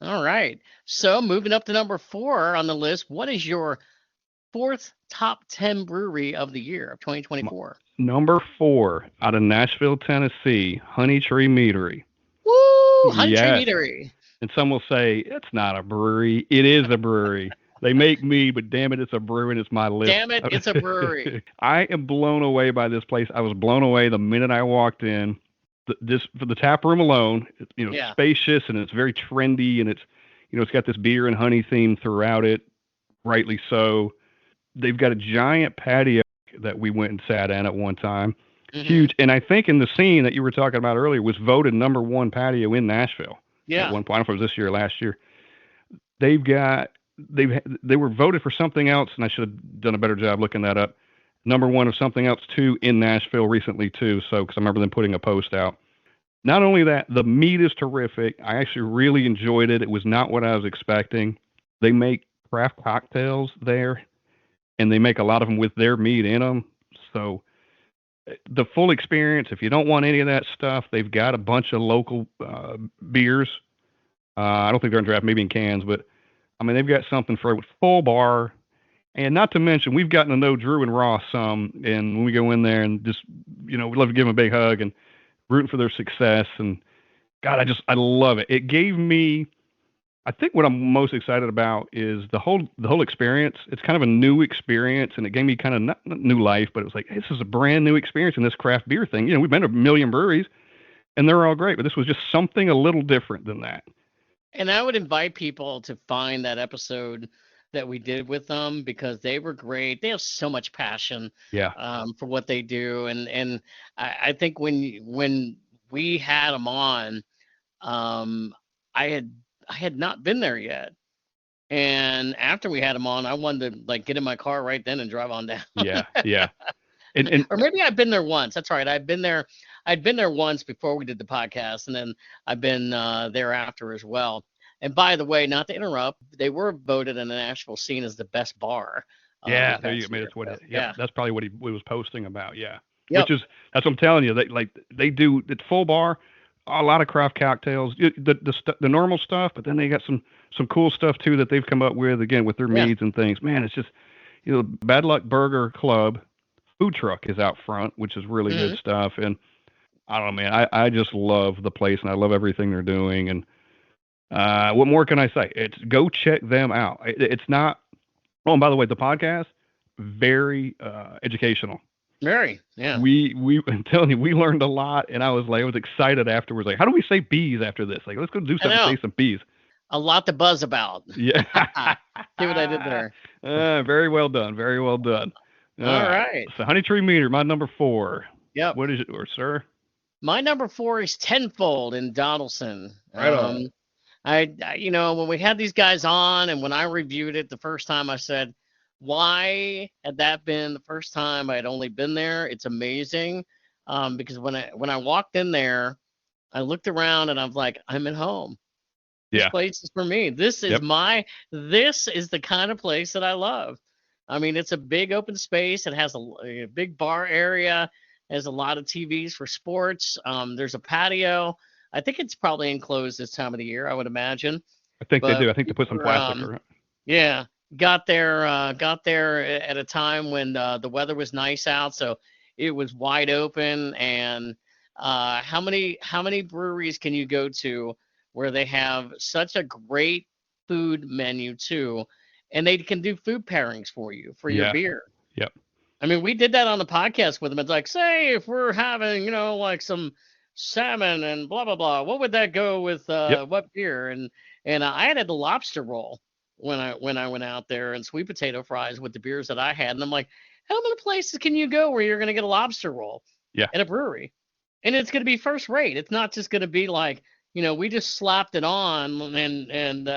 [SPEAKER 1] All right. So moving up to number 4 on the list, what is your fourth top 10 brewery of the year of
[SPEAKER 2] M-
[SPEAKER 1] 2024?
[SPEAKER 2] number 4 out of Nashville, Tennessee, Honey Tree Meadery.
[SPEAKER 1] Woo! Honey Tree
[SPEAKER 2] Yes,
[SPEAKER 1] Meadery.
[SPEAKER 2] and some will say it's not a brewery. It is a brewery. They make me, but damn it, it's a brewery and it's my list.
[SPEAKER 1] Damn it, it's a brewery.
[SPEAKER 2] I am blown away by this place. I was blown away the minute I walked in. This for the tap room alone, it's
[SPEAKER 1] Yeah.
[SPEAKER 2] spacious and it's very trendy and it's got this beer and honey theme throughout it, rightly so. They've got a giant patio that we went and sat in at one time,
[SPEAKER 1] Hmm.
[SPEAKER 2] huge. And I think in the scene that you were talking about earlier was voted number one patio in Nashville at
[SPEAKER 1] Yeah.
[SPEAKER 2] one point. I don't know if it was this year or last year. They've got they were voted for something else, and I should have done a better job looking that up. Number one of something else too in Nashville recently too. So because I remember them putting a post out. Not only that, the meat is terrific. I actually really enjoyed it. It was not what I was expecting. They make craft cocktails there, and they make a lot of them with their meat in them. So the full experience. If you don't want any of that stuff, they've got a bunch of local beers. I don't think they're in draft, maybe in cans, but I mean they've got something for a full bar. And not to mention, we've gotten to know Drew and Ross some, and when we go in there and just, we'd love to give them a big hug and rooting for their success. And God, I love it. It gave me, I think what I'm most excited about is the whole experience. It's kind of a new experience, and it gave me kind of not new life, but it was like, hey, this is a brand new experience in this craft beer thing. We've been to a million breweries, and they're all great, but this was just something a little different than that.
[SPEAKER 1] And I would invite people to find that episode that we did with them because they were great. They have so much passion
[SPEAKER 2] Yeah.
[SPEAKER 1] for what they do, and I think when we had them on, um, I had I had not been there yet, and after we had them on, I wanted to like get in my car right then and drive on down.
[SPEAKER 2] Yeah. Yeah. And
[SPEAKER 1] Or maybe I've been there once. That's right. I've been there. I'd been there once before we did the podcast, and then I've been thereafter as well. And by the way, not to interrupt, they were voted in the Nashville scene as the best bar
[SPEAKER 2] Yeah,
[SPEAKER 1] this
[SPEAKER 2] there you
[SPEAKER 1] past
[SPEAKER 2] made
[SPEAKER 1] year.
[SPEAKER 2] it. What?
[SPEAKER 1] So,
[SPEAKER 2] Yep,
[SPEAKER 1] yeah.
[SPEAKER 2] that's probably what he was posting about. Yeah,
[SPEAKER 1] Yep.
[SPEAKER 2] that's what I'm telling you. They do it's full bar, a lot of craft cocktails, the normal stuff, but then they got some cool stuff too that they've come up with again with their
[SPEAKER 1] Yeah.
[SPEAKER 2] meads and things. Man, it's just Bad Luck Burger Club food truck is out front, which is really good
[SPEAKER 1] Hmm.
[SPEAKER 2] stuff. And I don't know, man, I just love the place and I love everything they're doing. And what more can I say? It's go check them out. It's not. Oh, and by the way, the podcast very educational.
[SPEAKER 1] Very. Yeah.
[SPEAKER 2] I'm telling you, we learned a lot, and I was excited afterwards. Like, how do we say bees after this? Like, let's go do
[SPEAKER 1] I
[SPEAKER 2] something,
[SPEAKER 1] know.
[SPEAKER 2] say some bees.
[SPEAKER 1] A lot to buzz about.
[SPEAKER 2] Yeah.
[SPEAKER 1] See what I did there?
[SPEAKER 2] Very well done. Very well done. All
[SPEAKER 1] All
[SPEAKER 2] right.
[SPEAKER 1] right.
[SPEAKER 2] So, Honey Tree Meter, my number 4.
[SPEAKER 1] Yep.
[SPEAKER 2] What is it, or sir?
[SPEAKER 1] My number 4 is Tenfold in Donaldson.
[SPEAKER 2] Right on.
[SPEAKER 1] When we had these guys on and when I reviewed it the first time, I said, why had that been the first time I had only been there? It's amazing. Because when I walked in there, I looked around and I'm like, I'm at home. This
[SPEAKER 2] Yeah.
[SPEAKER 1] place is for me. This is the kind of place that I love. I mean, it's a big open space. It has a big bar area, has a lot of TVs for sports. There's a patio. I think it's probably enclosed this time of the year, I would imagine.
[SPEAKER 2] I think they
[SPEAKER 1] But
[SPEAKER 2] do. I think they put some plastic
[SPEAKER 1] um,
[SPEAKER 2] around.
[SPEAKER 1] yeah, got there at a time when the weather was nice out, so it was wide open. And how many breweries can you go to where they have such a great food menu too, and they can do food pairings for you for your
[SPEAKER 2] Yeah.
[SPEAKER 1] beer.
[SPEAKER 2] Yep.
[SPEAKER 1] I mean, we did that on the podcast with them. It's like, say, if we're having, like some salmon and blah blah blah, what would that go with
[SPEAKER 2] Yep.
[SPEAKER 1] what beer? And I had the lobster roll when I went out there, and sweet potato fries with the beers that I had. And I'm like, how many places can you go where you're going to get a lobster roll
[SPEAKER 2] Yeah.
[SPEAKER 1] at a brewery, and it's going to be first rate? It's not just going to be like, we just slapped it on and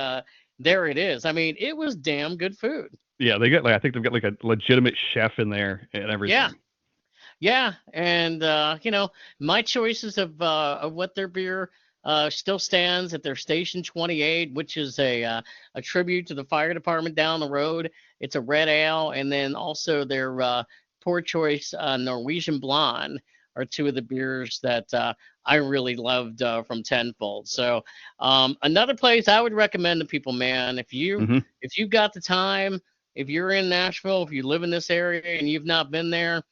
[SPEAKER 1] there it is. I mean, it was damn good food.
[SPEAKER 2] Yeah. They got I think they've got like a legitimate chef in there and everything.
[SPEAKER 1] Yeah. Yeah, and my choices of what their beer still stands at their Station 28, which is a tribute to the fire department down the road. It's a red ale, and then also their Poor Choice Norwegian Blonde are two of the beers that I really loved from Tenfold. So another place I would recommend to people, man, if
[SPEAKER 2] Mm-hmm.
[SPEAKER 1] you've got the time, if you're in Nashville, if you live in this area and you've not been there,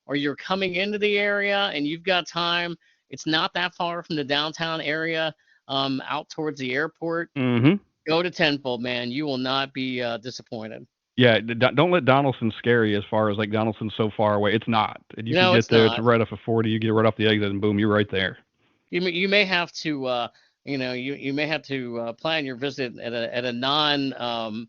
[SPEAKER 1] or you're coming into the area and you've got time, it's not that far from the downtown area, out towards the airport.
[SPEAKER 2] Mm-hmm.
[SPEAKER 1] Go to Tenfold, man. You will not be disappointed.
[SPEAKER 2] Yeah, don't let Donaldson scare you as far as like Donaldson's so far away. It's not. And you can
[SPEAKER 1] No,
[SPEAKER 2] get
[SPEAKER 1] it's
[SPEAKER 2] there. It's
[SPEAKER 1] not.
[SPEAKER 2] right off of 40. You get right off the exit, and boom, you're right there.
[SPEAKER 1] You may have to you may have to plan your visit at a non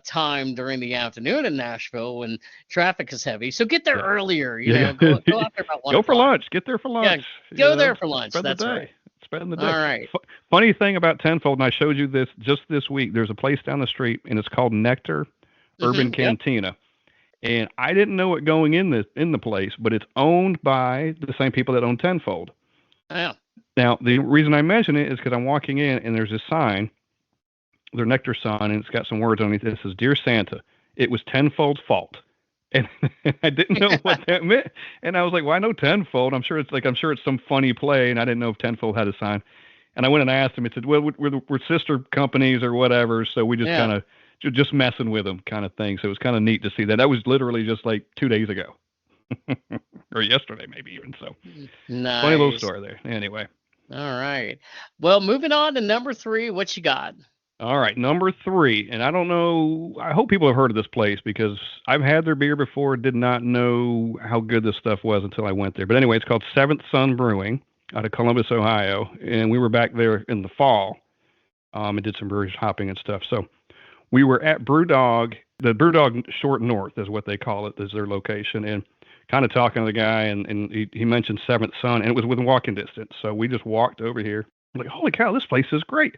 [SPEAKER 1] time during the afternoon in Nashville when traffic is heavy. So get there
[SPEAKER 2] Yeah.
[SPEAKER 1] earlier.
[SPEAKER 2] Yeah.
[SPEAKER 1] Go out there about 1
[SPEAKER 2] Go for
[SPEAKER 1] o'clock.
[SPEAKER 2] lunch. Get there for lunch.
[SPEAKER 1] Go there for lunch.
[SPEAKER 2] Spend the
[SPEAKER 1] That's
[SPEAKER 2] day.
[SPEAKER 1] right.
[SPEAKER 2] Spend the
[SPEAKER 1] All
[SPEAKER 2] day.
[SPEAKER 1] right.
[SPEAKER 2] Funny thing about Tenfold, and I showed you this just this week. There's a place down the street, and it's called Nectar Urban
[SPEAKER 1] Yep.
[SPEAKER 2] Cantina. And I didn't know it going in the place, but it's owned by the same people that own Tenfold.
[SPEAKER 1] Yeah.
[SPEAKER 2] Now, the reason I mention it is because I'm walking in, and there's this sign, their Nectar sign, and it's got some words underneath it. It says, "Dear Santa, it was Tenfold's fault." And I didn't know what that meant. And I was like, well, I know Tenfold. I'm sure it's some funny play, and I didn't know if Tenfold had a sign. And I went and asked him. It said, well, we're sister companies or whatever, so we just
[SPEAKER 1] Yeah.
[SPEAKER 2] kind of just messing with them kind of thing. So it was kind of neat to see that. That was literally just like 2 days ago. Or yesterday maybe even. So
[SPEAKER 1] Nice.
[SPEAKER 2] funny little story there. Anyway.
[SPEAKER 1] All right. Well, moving on to number 3. What you got?
[SPEAKER 2] All right, number 3, and I don't know. I hope people have heard of this place because I've had their beer before. Did not know how good this stuff was until I went there. But anyway, it's called Seventh Son Brewing out of Columbus, Ohio, and we were back there in the fall, and did some brewery hopping and stuff. So we were at Brewdog. The Brewdog Short North is what they call it. Is their location, and kind of talking to the guy, and he mentioned Seventh Son, and it was within walking distance. So we just walked over here. I'm like, holy cow, this place is great.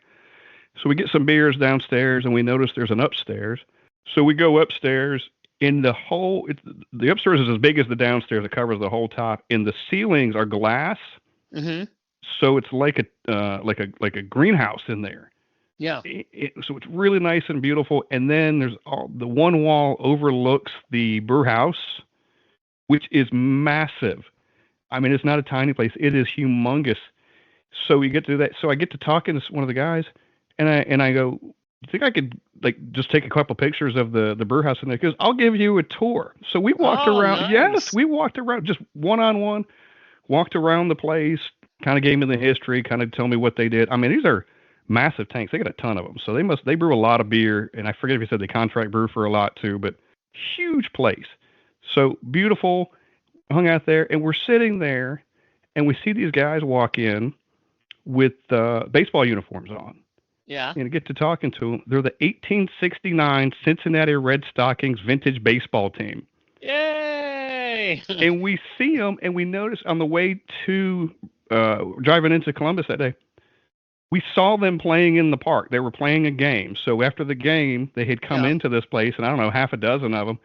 [SPEAKER 2] So we get some beers downstairs, and we notice there's an upstairs. So we go upstairs. The upstairs is as big as the downstairs. It covers the whole top, and the ceilings are glass.
[SPEAKER 1] Mm-hmm.
[SPEAKER 2] So it's like a greenhouse in there.
[SPEAKER 1] Yeah.
[SPEAKER 2] So it's really nice and beautiful. And then there's the one wall overlooks the brew house, which is massive. I mean, it's not a tiny place. It is humongous. So we get to that. So I get to talking to one of the guys, and I go, "You think I could like just take a couple pictures of the brew house?" And he goes, "I'll give you a tour." So we walked
[SPEAKER 1] Oh,
[SPEAKER 2] around. Yes,
[SPEAKER 1] nice.
[SPEAKER 2] we walked around just one on one. Walked around the place, kind of gave me the history, kind of tell me what they did. I mean, these are massive tanks. They got a ton of them, so they brew a lot of beer. And I forget if you said they contract brew for a lot too, but huge place. So beautiful. Hung out there, and we're sitting there, and we see these guys walk in with baseball uniforms on.
[SPEAKER 1] Yeah.
[SPEAKER 2] And I get to talking to them. They're the 1869 Cincinnati Red Stockings vintage baseball team.
[SPEAKER 1] Yay!
[SPEAKER 2] And we see them, and we notice on the way to driving into Columbus that day, we saw them playing in the park. They were playing a game. So after the game, they had come
[SPEAKER 1] Yeah.
[SPEAKER 2] into this place, and I don't know, half a dozen of them.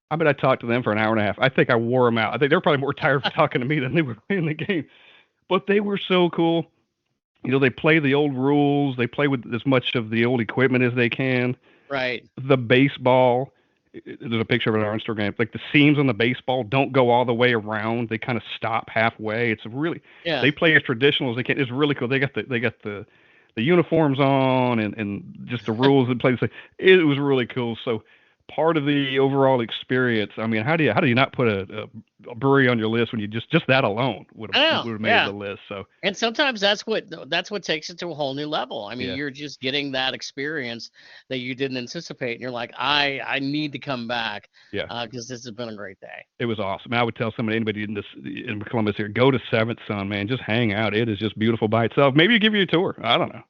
[SPEAKER 2] I bet I talked to them for an hour and a half. I think I wore them out. I think they were probably more tired of talking to me than they were playing the game. But they were so cool. You know, they play the old rules. They play with as much of the old equipment as they can.
[SPEAKER 1] Right.
[SPEAKER 2] The baseball, there's a picture of it on our Instagram. Like the seams on the baseball don't go all the way around. They kind of stop halfway. It's really,
[SPEAKER 1] Yeah.
[SPEAKER 2] they play as traditional as they can. It's really cool. They got the uniforms on and just the rules in place. It was really cool. So part of the overall experience. I mean, how do you not put a brewery on your list when you just that alone would
[SPEAKER 1] I know.
[SPEAKER 2] have made
[SPEAKER 1] Yeah.
[SPEAKER 2] the list? So
[SPEAKER 1] And sometimes that's what takes it to a whole new level. I mean,
[SPEAKER 2] yeah,
[SPEAKER 1] you're just getting that experience that you didn't anticipate, and you're like, I need to come back
[SPEAKER 2] yeah,
[SPEAKER 1] because this has been a great day.
[SPEAKER 2] it was awesome. I would tell anybody in Columbus here, go to Seventh Son, man, just hang out. It is just beautiful by itself. Maybe you give you a tour. I don't know.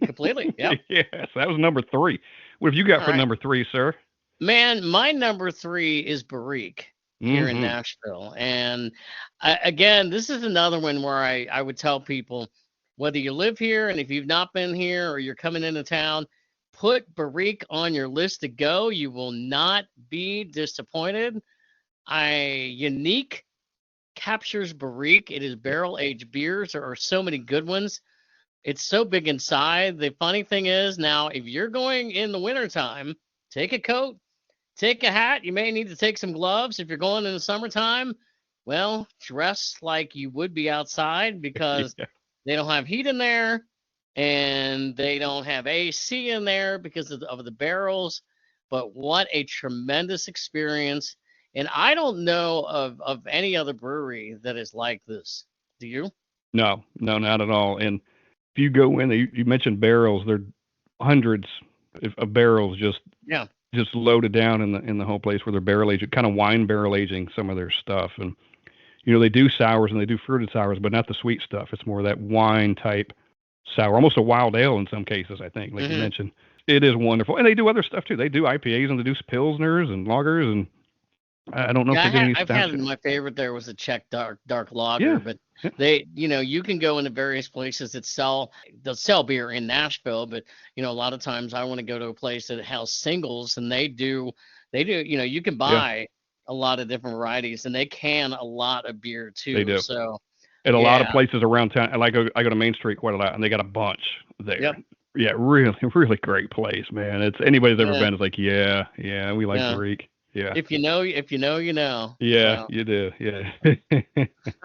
[SPEAKER 1] Completely. Yep.
[SPEAKER 2] Yes, that was number 3. What have you got
[SPEAKER 1] All
[SPEAKER 2] for
[SPEAKER 1] right.
[SPEAKER 2] number 3, sir?
[SPEAKER 1] Man, my number 3 is Brewery here in
[SPEAKER 2] Mm-hmm.
[SPEAKER 1] Nashville. And again, this is another one where I would tell people, whether you live here and if you've not been here or you're coming into town, put Brewery on your list to go. You will not be disappointed. Unique captures Brewery. It is
[SPEAKER 2] Yep.
[SPEAKER 1] barrel aged beers. There are so many good ones. It's so big inside. The funny thing is now, if you're going in the wintertime, take a coat, take a hat. You may need to take some gloves. If you're going in the summertime, well, dress like you would be outside because
[SPEAKER 2] Yeah,
[SPEAKER 1] they don't have heat in there and they don't have AC in there because of the barrels. But what a tremendous experience. And I don't know of any other brewery that is like this. Do you?
[SPEAKER 2] no, not at all. And if you go in, you mentioned barrels. There are hundreds of barrels
[SPEAKER 1] Yeah.
[SPEAKER 2] just loaded down in the whole place where they're barrel aging, kind of wine barrel aging some of their stuff. And you know they do sours and they do fruited sours, but not the sweet stuff. It's more of that wine type sour, almost a wild ale in some cases. I think, like you
[SPEAKER 1] Hmm.
[SPEAKER 2] mentioned, it is wonderful. And they do other stuff too. They do IPAs and they do pilsners and lagers, and I don't know if
[SPEAKER 1] Yeah,
[SPEAKER 2] they do any
[SPEAKER 1] I've
[SPEAKER 2] stouts
[SPEAKER 1] had
[SPEAKER 2] yet.
[SPEAKER 1] my favorite there was a Czech dark lager,
[SPEAKER 2] Yeah,
[SPEAKER 1] but
[SPEAKER 2] yeah,
[SPEAKER 1] you can go into various places that they'll sell beer in Nashville, but a lot of times I want to go to a place that has singles, and they do, you can
[SPEAKER 2] yeah,
[SPEAKER 1] buy a lot of different varieties, and they can a lot of beer
[SPEAKER 2] they
[SPEAKER 1] too.
[SPEAKER 2] do.
[SPEAKER 1] So
[SPEAKER 2] At a lot of
[SPEAKER 1] yeah,
[SPEAKER 2] places around town. I go to Main Street quite a lot, and they got a bunch there.
[SPEAKER 1] yep,
[SPEAKER 2] Yeah, really, really great place, man. It's anybody's ever
[SPEAKER 1] yeah,
[SPEAKER 2] been is like, yeah, we like
[SPEAKER 1] yeah.
[SPEAKER 2] Barik. Yeah,
[SPEAKER 1] If you know, you know.
[SPEAKER 2] yeah,
[SPEAKER 1] So
[SPEAKER 2] you do. Yeah.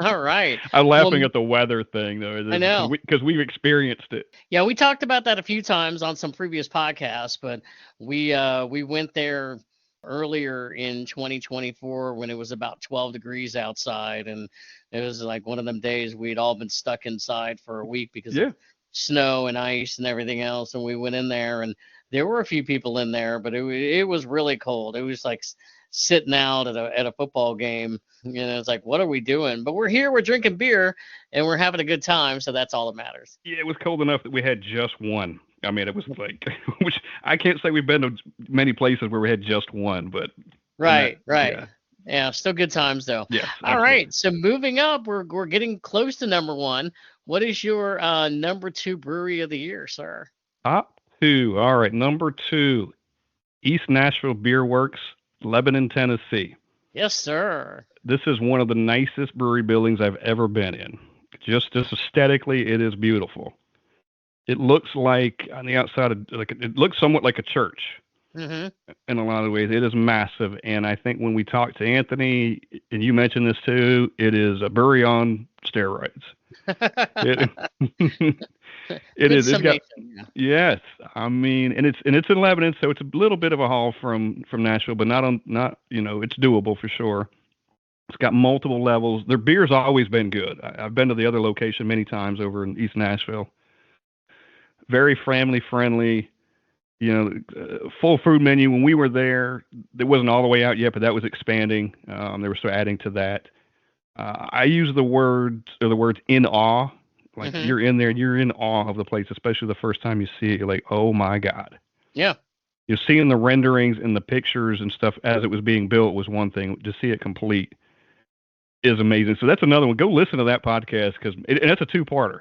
[SPEAKER 1] all right,
[SPEAKER 2] I'm
[SPEAKER 1] well,
[SPEAKER 2] laughing at the weather thing though,
[SPEAKER 1] I
[SPEAKER 2] because
[SPEAKER 1] know.
[SPEAKER 2] we've experienced it.
[SPEAKER 1] Yeah, we talked about that a few times on some previous podcasts, but we went there earlier in 2024 when it was about 12 degrees outside, and it was like one of them days we'd all been stuck inside for a week because of
[SPEAKER 2] Yeah,
[SPEAKER 1] snow and ice and everything else, and we went in there and there were a few people in there, but it was really cold. It was like sitting out at a football game. It's like, what are we doing? But we're here, we're drinking beer, and we're having a good time, so that's all that matters.
[SPEAKER 2] yeah, it was cold enough that we had just one. I mean, it was like, which I can't say we've been to many places where we had just one, but and that,
[SPEAKER 1] Right, right.
[SPEAKER 2] yeah,
[SPEAKER 1] Yeah, still good times though.
[SPEAKER 2] yes,
[SPEAKER 1] All
[SPEAKER 2] absolutely.
[SPEAKER 1] right, so moving up, we're getting close to number one. What is your number two brewery of the year, sir?
[SPEAKER 2] Top 2. All right, number 2, East Nashville Beer Works, Lebanon, Tennessee.
[SPEAKER 1] Yes, sir.
[SPEAKER 2] This is one of the nicest brewery buildings I've ever been in. Just aesthetically, it is beautiful. It looks like on the outside, it looks somewhat like a church
[SPEAKER 1] Mm-hmm.
[SPEAKER 2] in a lot of ways. It is massive, and I think when we talked to Anthony, and you mentioned this too, it is a brewery on steroids. It it
[SPEAKER 1] Good
[SPEAKER 2] is. It's got
[SPEAKER 1] summation. Yeah.
[SPEAKER 2] yes. I mean, and it's in Lebanon, so it's a little bit of a haul from Nashville, but not it's doable for sure. It's got multiple levels. Their beer's always been good. I've been to the other location many times over in East Nashville. Very family friendly. Full food menu. When we were there, it wasn't all the way out yet, but that was expanding. They were still adding to that. I use the words in awe. Like
[SPEAKER 1] Mm-hmm.
[SPEAKER 2] you're in there, you're in awe of the place, especially the first time you see it. You're like, oh my god.
[SPEAKER 1] Yeah.
[SPEAKER 2] You're seeing the renderings and the pictures and stuff as it was being built was one thing. To see it complete is amazing. So that's another one. Go listen to that podcast and that's a two-parter.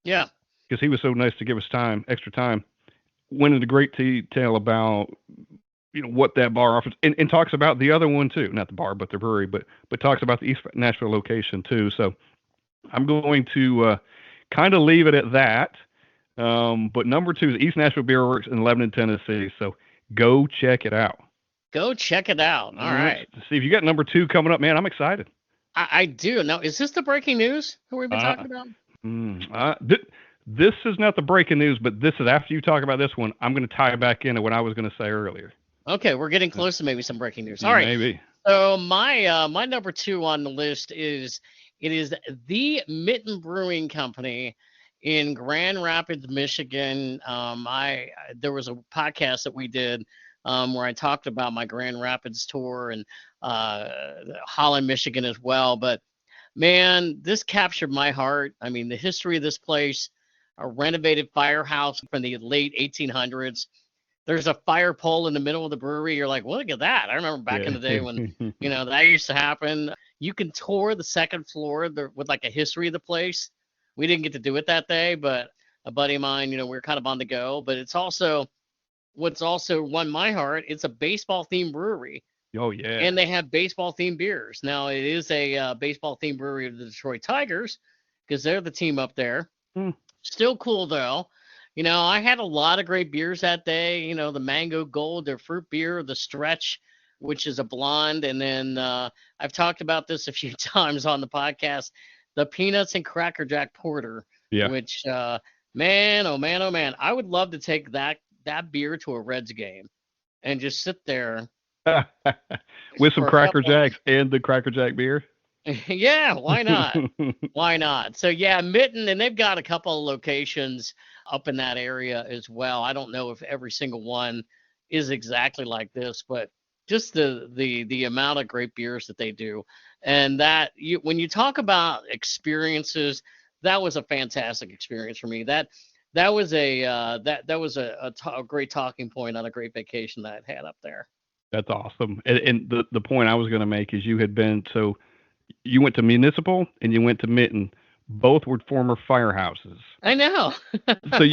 [SPEAKER 1] Yeah.
[SPEAKER 2] Because he was so nice to give us extra time. Went into great detail about what that bar offers, and talks about the other one too, not the bar, but the brewery, but talks about the East Nashville location too. So I'm going to kind of leave it at that. But number 2 is East Nashville Beer Works in Lebanon, Tennessee. So go check it out.
[SPEAKER 1] Go check it out. All right.
[SPEAKER 2] See if you got number 2 coming up, man. I'm excited.
[SPEAKER 1] I do. Now, is this the breaking news that we've been
[SPEAKER 2] Uh,
[SPEAKER 1] talking about?
[SPEAKER 2] this is not the breaking news, but this is after you talk about this one. I'm going to tie it back into what I was going to say earlier.
[SPEAKER 1] Okay, we're getting close to maybe some breaking news. All right.
[SPEAKER 2] Maybe.
[SPEAKER 1] So my number 2 on the list is the Mitten Brewing Company in Grand Rapids, Michigan. There was a podcast that we did where I talked about my Grand Rapids tour and Holland, Michigan as well. But man, this captured my heart. I mean, the history of this place, a renovated firehouse from the late 1800s. There's a fire pole in the middle of the brewery. You're like, well, look at that. I remember back in the day when, that used to happen. You can tour the second floor with like a history of the place. We didn't get to do it that day, but a buddy of mine, we were kind of on the go. But what's also won my heart, it's a baseball themed brewery.
[SPEAKER 2] Oh, yeah.
[SPEAKER 1] And they have baseball themed beers. Now, it is a baseball themed brewery of the Detroit Tigers because they're the team up there. Still cool, though. I had a lot of great beers that day. The Mango Gold, their fruit beer, the Stretch, which is a blonde. And then I've talked about this a few times on the podcast, the Peanuts and Cracker Jack Porter, which, man, oh, man, oh, man. I would love to take that beer to a Reds game and just sit there.
[SPEAKER 2] With some Cracker Jacks and the Cracker Jack beer?
[SPEAKER 1] Yeah, why not? Why not? So, yeah, Mitten, and they've got a couple of locations up in that area as well. I don't know if every single one is exactly like this, but just the amount of great beers that they do. And when you talk about experiences, that was a fantastic experience for me. That was a great talking point on a great vacation that I had up there.
[SPEAKER 2] That's awesome. And the point I was going to make is you went to Municipal and you went to Mitten. Both were former firehouses.
[SPEAKER 1] I know.
[SPEAKER 2] So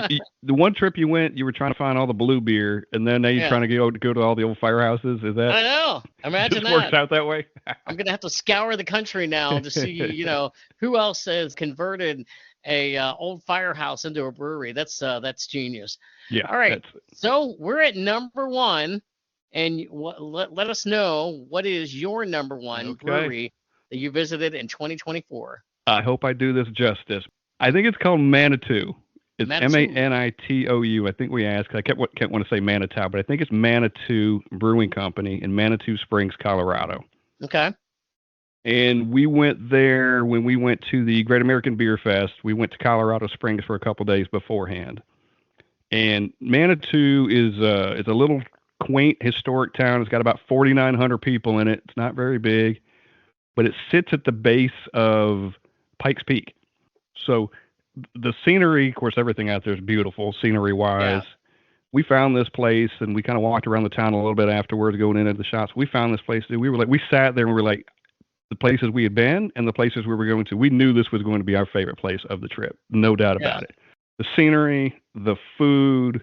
[SPEAKER 2] the one trip you went, you were trying to find all the blue beer, and then now you're trying to go to all the old firehouses. Is that?
[SPEAKER 1] I know. Imagine
[SPEAKER 2] just
[SPEAKER 1] that.
[SPEAKER 2] Works out that way.
[SPEAKER 1] I'm gonna have to scour the country now to see, who else has converted a old firehouse into a brewery. That's genius.
[SPEAKER 2] Yeah.
[SPEAKER 1] All right. So we're at number 1, and let us know what is your number 1 brewery that you visited in 2024.
[SPEAKER 2] I hope I do this justice. I think it's called Manitou. It's Manitou. I think we asked. I kept want to say Manitou, but I think it's Manitou Brewing Company in Manitou Springs, Colorado.
[SPEAKER 1] Okay.
[SPEAKER 2] And we went there when we went to the Great American Beer Fest. We went to Colorado Springs for a couple days beforehand. And Manitou is a little quaint historic town. It's got about 4,900 people in it. It's not very big, but it sits at the base of Pikes Peak. So the scenery, of course, everything out there is beautiful scenery-wise. Yeah. We found this place, and we kind of walked around the town a little bit afterwards, going into the shops. We found this place. We sat there and we were like, the places we had been and the places we were going to, we knew this was going to be our favorite place of the trip. No doubt about it. The scenery, the food,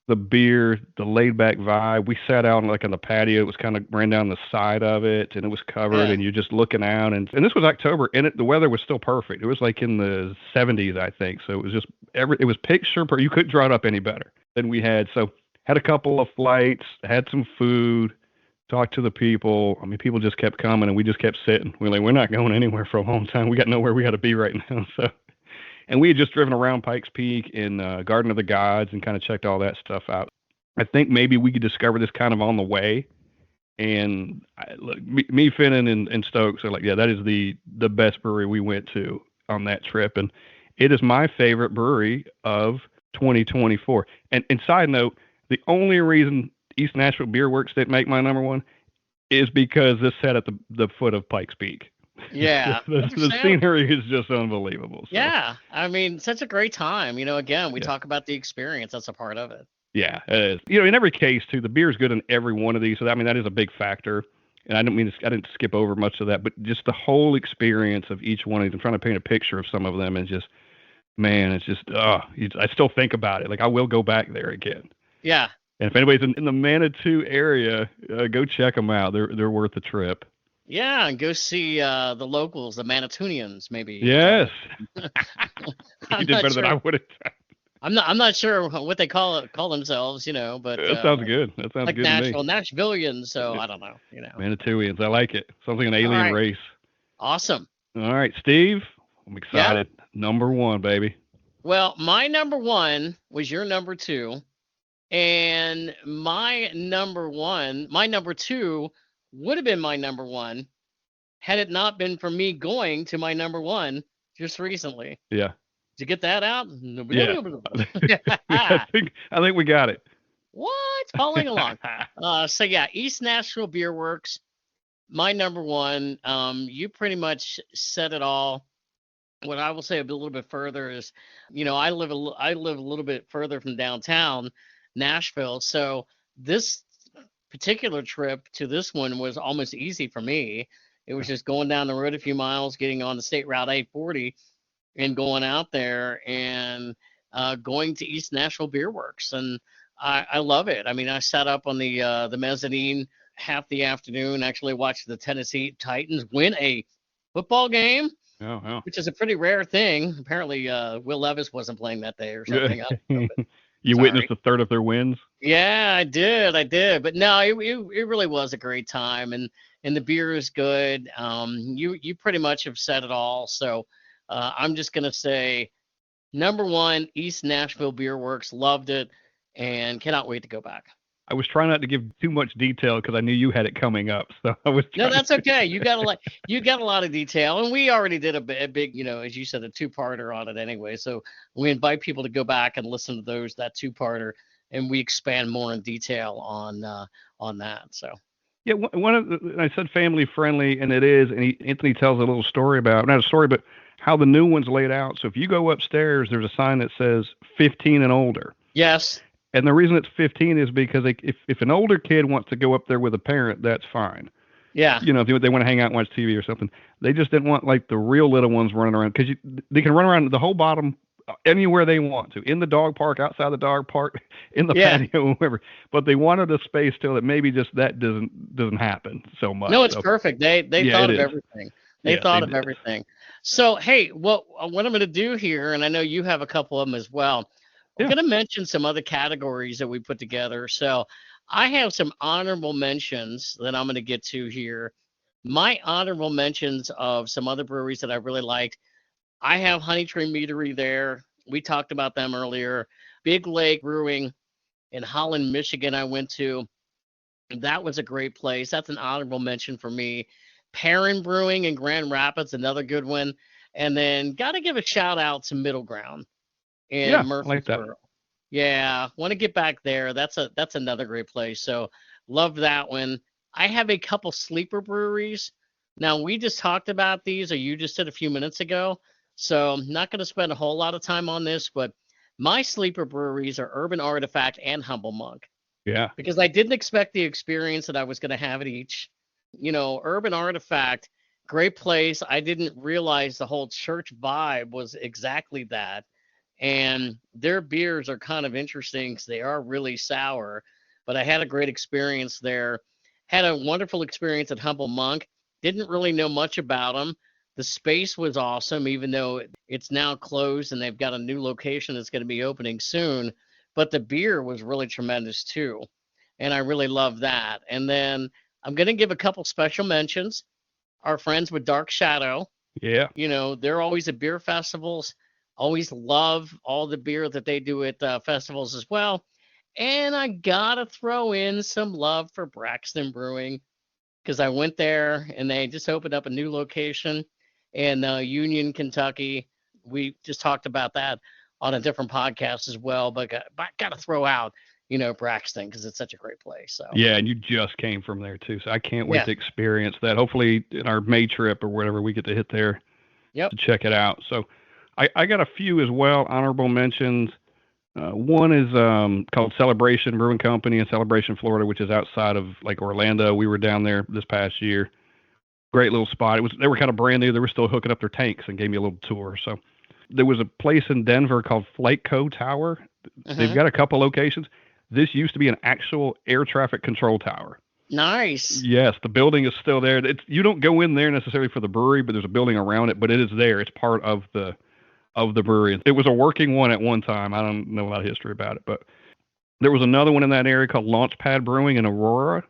[SPEAKER 2] the beer, the laid back vibe. We sat out like on the patio. It was kind of ran down the side of it, and it was covered,
[SPEAKER 1] Yeah.
[SPEAKER 2] and you're just looking out. And this was October, and the weather was still perfect. It was like in the 70s, I think. So it was just it was picture per. You couldn't draw it up any better than we had. So had a couple of flights, had some food, talked to the people. I mean, people just kept coming, and we just kept sitting. We're like, we're not going anywhere for a long time. We got nowhere we got to be right now. So and we had just driven around Pikes Peak and Garden of the Gods and kind of checked all that stuff out. I think maybe we could discover this kind of on the way. And look, me Finn, and Stokes are like, yeah, that is the best brewery we went to on that trip. And it is my favorite brewery of 2024. And side note, the only reason East Nashville Beer Works didn't make my number one is because this set at the foot of Pikes Peak.
[SPEAKER 1] Yeah.
[SPEAKER 2] The scenery is just unbelievable. So.
[SPEAKER 1] Yeah. I mean, such a great time. Again, we talk about the experience. That's a part of it.
[SPEAKER 2] Yeah, it is. In every case, too, the beer is good in every one of these. So, I mean, that is a big factor. And I didn't skip over much of that, but just the whole experience of each one of these. I'm trying to paint a picture of some of them, and just, man, it's just, I still think about it. Like, I will go back there again.
[SPEAKER 1] Yeah.
[SPEAKER 2] And if anybody's in the Manitou area, go check them out. They're worth the trip.
[SPEAKER 1] Yeah, and go see the locals, the Manitounians, maybe.
[SPEAKER 2] Yes.
[SPEAKER 1] You
[SPEAKER 2] did better than I would have.
[SPEAKER 1] I'm not sure what they call themselves, but
[SPEAKER 2] that sounds good. That sounds
[SPEAKER 1] like
[SPEAKER 2] good to me.
[SPEAKER 1] Nashvillians, so I don't know,
[SPEAKER 2] Manitouians, I like it. Sounds like an alien race.
[SPEAKER 1] Awesome.
[SPEAKER 2] All right, Steve, I'm excited. Yeah. Number one, baby.
[SPEAKER 1] Well, my number one was your number two, and my number two would have been my number one had it not been for me going to my number one just recently.
[SPEAKER 2] Yeah.
[SPEAKER 1] Did you get that out?
[SPEAKER 2] Yeah. I think we got it.
[SPEAKER 1] What? Following along. So yeah, East Nashville Beer Works, my number one. You pretty much said it all. What I will say a little bit further is, I live a little bit further from downtown Nashville, so this particular trip to this one was almost easy for me. It was just going down the road a few miles, getting on the State Route 840, and going out there and going to East Nashville Beer Works, and I love it. I mean, I sat up on the mezzanine half the afternoon, actually watched the Tennessee Titans win a football game.
[SPEAKER 2] Oh.
[SPEAKER 1] Which is a pretty rare thing. Apparently, Will Levis wasn't playing that day or something.
[SPEAKER 2] You witnessed a third of their wins?
[SPEAKER 1] Yeah, I did. But no, it really was a great time, and the beer is good. You pretty much have said it all. So I'm just gonna say, number one, East Nashville Beer Works, loved it, and cannot wait to go back.
[SPEAKER 2] I was trying not to give too much detail because I knew you had it coming up. So I was.
[SPEAKER 1] No, that's okay. You got a lot of detail, and we already did a big, as you said, a two-parter on it anyway. So we invite people to go back and listen to that two-parter, and we expand more in detail on that. So.
[SPEAKER 2] Yeah, I said family friendly, and it is. And Anthony tells a little story about, not a story, but how the new one's laid out. So if you go upstairs, there's a sign that says 15 and older.
[SPEAKER 1] Yes.
[SPEAKER 2] And the reason it's 15 is because if an older kid wants to go up there with a parent, that's fine.
[SPEAKER 1] Yeah.
[SPEAKER 2] If they want to hang out and watch TV or something. They just didn't want like the real little ones running around, because they can run around the whole bottom anywhere they want to, in the dog park, outside the dog park, in the patio, wherever. But they wanted a space till that maybe just that doesn't happen so much.
[SPEAKER 1] No, it's perfect. They thought of everything. They thought of everything. So hey, what I'm going to do here, and I know you have a couple of them as well. I'm going to mention some other categories that we put together. So I have some honorable mentions that I'm going to get to here. My honorable mentions of some other breweries that I really liked. I have Honey Tree Meadery there. We talked about them earlier. Big Lake Brewing in Holland, Michigan, I went to. That was a great place. That's an honorable mention for me. Perrin Brewing in Grand Rapids, another good one. And then got to give a shout out to Middle Ground in Murfreesboro.
[SPEAKER 2] Like that.
[SPEAKER 1] Yeah, want to get back there. That's another great place. So love that one. I have a couple sleeper breweries. Now, we just talked about these, or you just did a few minutes ago. So I'm not going to spend a whole lot of time on this, but my sleeper breweries are Urban Artifact and Humble Monk.
[SPEAKER 2] Yeah.
[SPEAKER 1] Because I didn't expect the experience that I was going to have at each. Urban Artifact, great place. I didn't realize the whole church vibe was exactly that. And their beers are kind of interesting because they are really sour. But I had a great experience there. Had a wonderful experience at Humble Monk. Didn't really know much about them. The space was awesome, even though it's now closed and they've got a new location that's going to be opening soon. But the beer was really tremendous too. And I really love that. And then I'm going to give a couple special mentions. Our friends with Dark Shadow,
[SPEAKER 2] Yeah.
[SPEAKER 1] they're always at beer festivals. Always love all the beer that they do at festivals as well. And I gotta throw in some love for Braxton Brewing because I went there and they just opened up a new location in Union, Kentucky. We just talked about that on a different podcast as well, but gotta throw out, Braxton because it's such a great place. So
[SPEAKER 2] Yeah, and you just came from there too, so I can't wait
[SPEAKER 1] yeah,
[SPEAKER 2] to experience that. Hopefully, in our May trip or whatever, we get to hit there
[SPEAKER 1] yep,
[SPEAKER 2] to check it out. So, I got a few as well, honorable mentions. One is called Celebration Brewing Company in Celebration, Florida, which is outside of like Orlando. We were down there this past year. Great little spot. They were kind of brand new. They were still hooking up their tanks and gave me a little tour. So there was a place in Denver called Flight Co Tower. They've
[SPEAKER 1] hmm
[SPEAKER 2] got a couple locations. This used to be an actual air traffic control tower.
[SPEAKER 1] nice.
[SPEAKER 2] Yes, the building is still there. You don't go in there necessarily for the brewery, but there's a building around it. But it is there. It's part of the brewery. It was a working one at one time. I don't know a lot of history about it, but there was another one in that area called Launchpad Brewing in Aurora,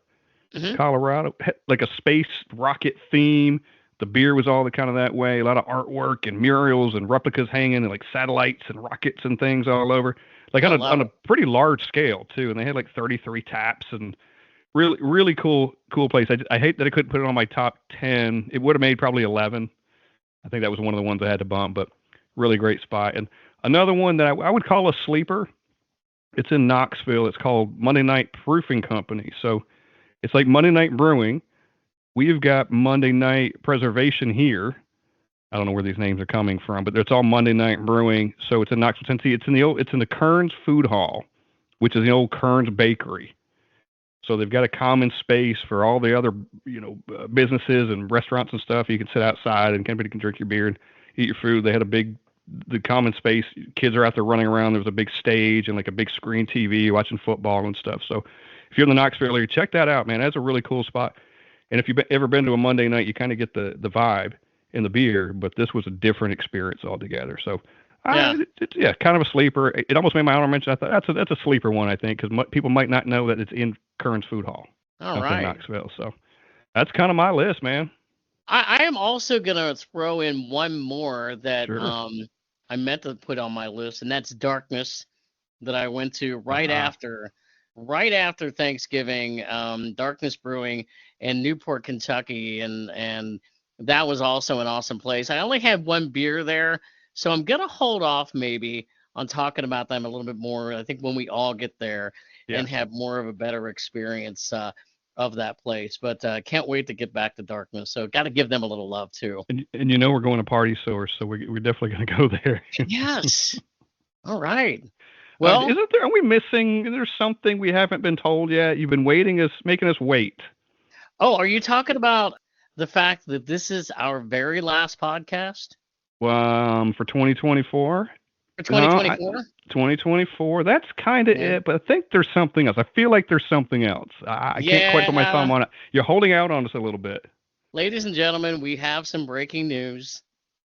[SPEAKER 1] hmm
[SPEAKER 2] Colorado. Had like a space rocket theme. The beer was all the kind of that way. A lot of artwork and murals and replicas hanging and like satellites and rockets and things all over. Like
[SPEAKER 1] I
[SPEAKER 2] on
[SPEAKER 1] love
[SPEAKER 2] a
[SPEAKER 1] it.
[SPEAKER 2] pretty large scale too. And they had like 33 taps and really cool place. I hate that I couldn't put it on my top 10. It would have made probably 11. I think that was one of the ones I had to bump, but really great spot. And another one that I would call a sleeper. It's in Knoxville. It's called Monday Night Proofing Company. So it's like Monday Night Brewing. We've got Monday Night Preservation here. I don't know where these names are coming from, but it's all Monday Night Brewing. So it's in Knoxville, Tennessee. It's in the Kearns Food Hall, which is the old Kearns Bakery. So they've got a common space for all the other, businesses and restaurants and stuff. You can sit outside and everybody can drink your beer and eat your food. They had the common space. Kids are out there running around. There was a big stage and like a big screen TV watching football and stuff. So if you're in the Knoxville area, check that out, man. That's a really cool spot. And if you've ever been to a Monday night, you kind of get the vibe in the beer, but this was a different experience altogether. So
[SPEAKER 1] Yeah.
[SPEAKER 2] yeah, kind of a sleeper. It almost made my honor mention. I thought that's a sleeper one, I think, because people might not know that it's in Kearns Food Hall
[SPEAKER 1] All
[SPEAKER 2] up in
[SPEAKER 1] right.
[SPEAKER 2] Knoxville. So that's kind of my list, man.
[SPEAKER 1] I am also gonna throw in one more that
[SPEAKER 2] Sure.
[SPEAKER 1] I meant to put on my list, and that's Darkness that I went to
[SPEAKER 2] Ah,
[SPEAKER 1] right after Thanksgiving. Darkness Brewing in Newport, Kentucky, and that was also an awesome place. I only had one beer there, so I'm gonna hold off maybe on talking about them a little bit more. I think when we all get there
[SPEAKER 2] yeah.
[SPEAKER 1] and have more of a better experience of that place. But can't wait to get back to Darkness. So got to give them a little love too.
[SPEAKER 2] And we're going to Party Source, so we're definitely going to go there.
[SPEAKER 1] Yes. All right. Well,
[SPEAKER 2] Isn't there? Are we missing? Is there something we haven't been told yet? You've been making us wait.
[SPEAKER 1] oh, are you talking about the fact that this is our very last podcast
[SPEAKER 2] For 2024.
[SPEAKER 1] for
[SPEAKER 2] No,
[SPEAKER 1] 2024?
[SPEAKER 2] 2024. That's kind of
[SPEAKER 1] Yeah.
[SPEAKER 2] it, but I think there's something else. I feel like there's something else. I can't quite put my
[SPEAKER 1] Yeah.
[SPEAKER 2] thumb on it. You're holding out on us a little bit.
[SPEAKER 1] Ladies and gentlemen, we have some breaking news,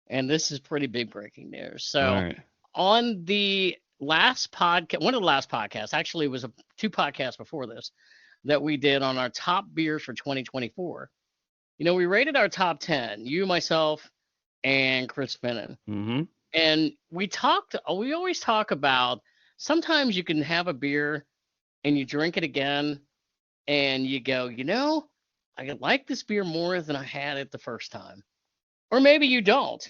[SPEAKER 1] and this is pretty big breaking news.
[SPEAKER 2] All
[SPEAKER 1] So,
[SPEAKER 2] right.
[SPEAKER 1] on the last podcast, one of the last podcasts, actually, it was two podcasts before this that we did on our top beers for 2024. We rated our top 10, you, myself, and Chris Finnan.
[SPEAKER 2] Mm-hmm.
[SPEAKER 1] And we always talk about sometimes you can have a beer and you drink it again and you go, I like this beer more than I had it the first time. Or maybe you don't.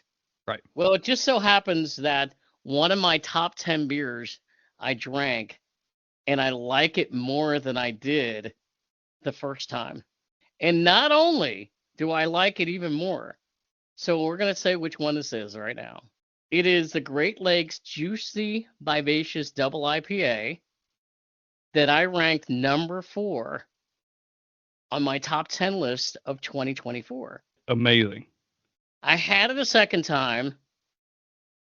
[SPEAKER 2] Right.
[SPEAKER 1] Well, it just so happens that one of my top 10 beers I drank and I like it more than I did the first time. And not only do I like it even more, so we're going to say which one this is right now. It is the Great Lakes Juicy Vivacious Double IPA that I ranked number 4 on my top 10 list of 2024.
[SPEAKER 2] Amazing.
[SPEAKER 1] I had it a second time.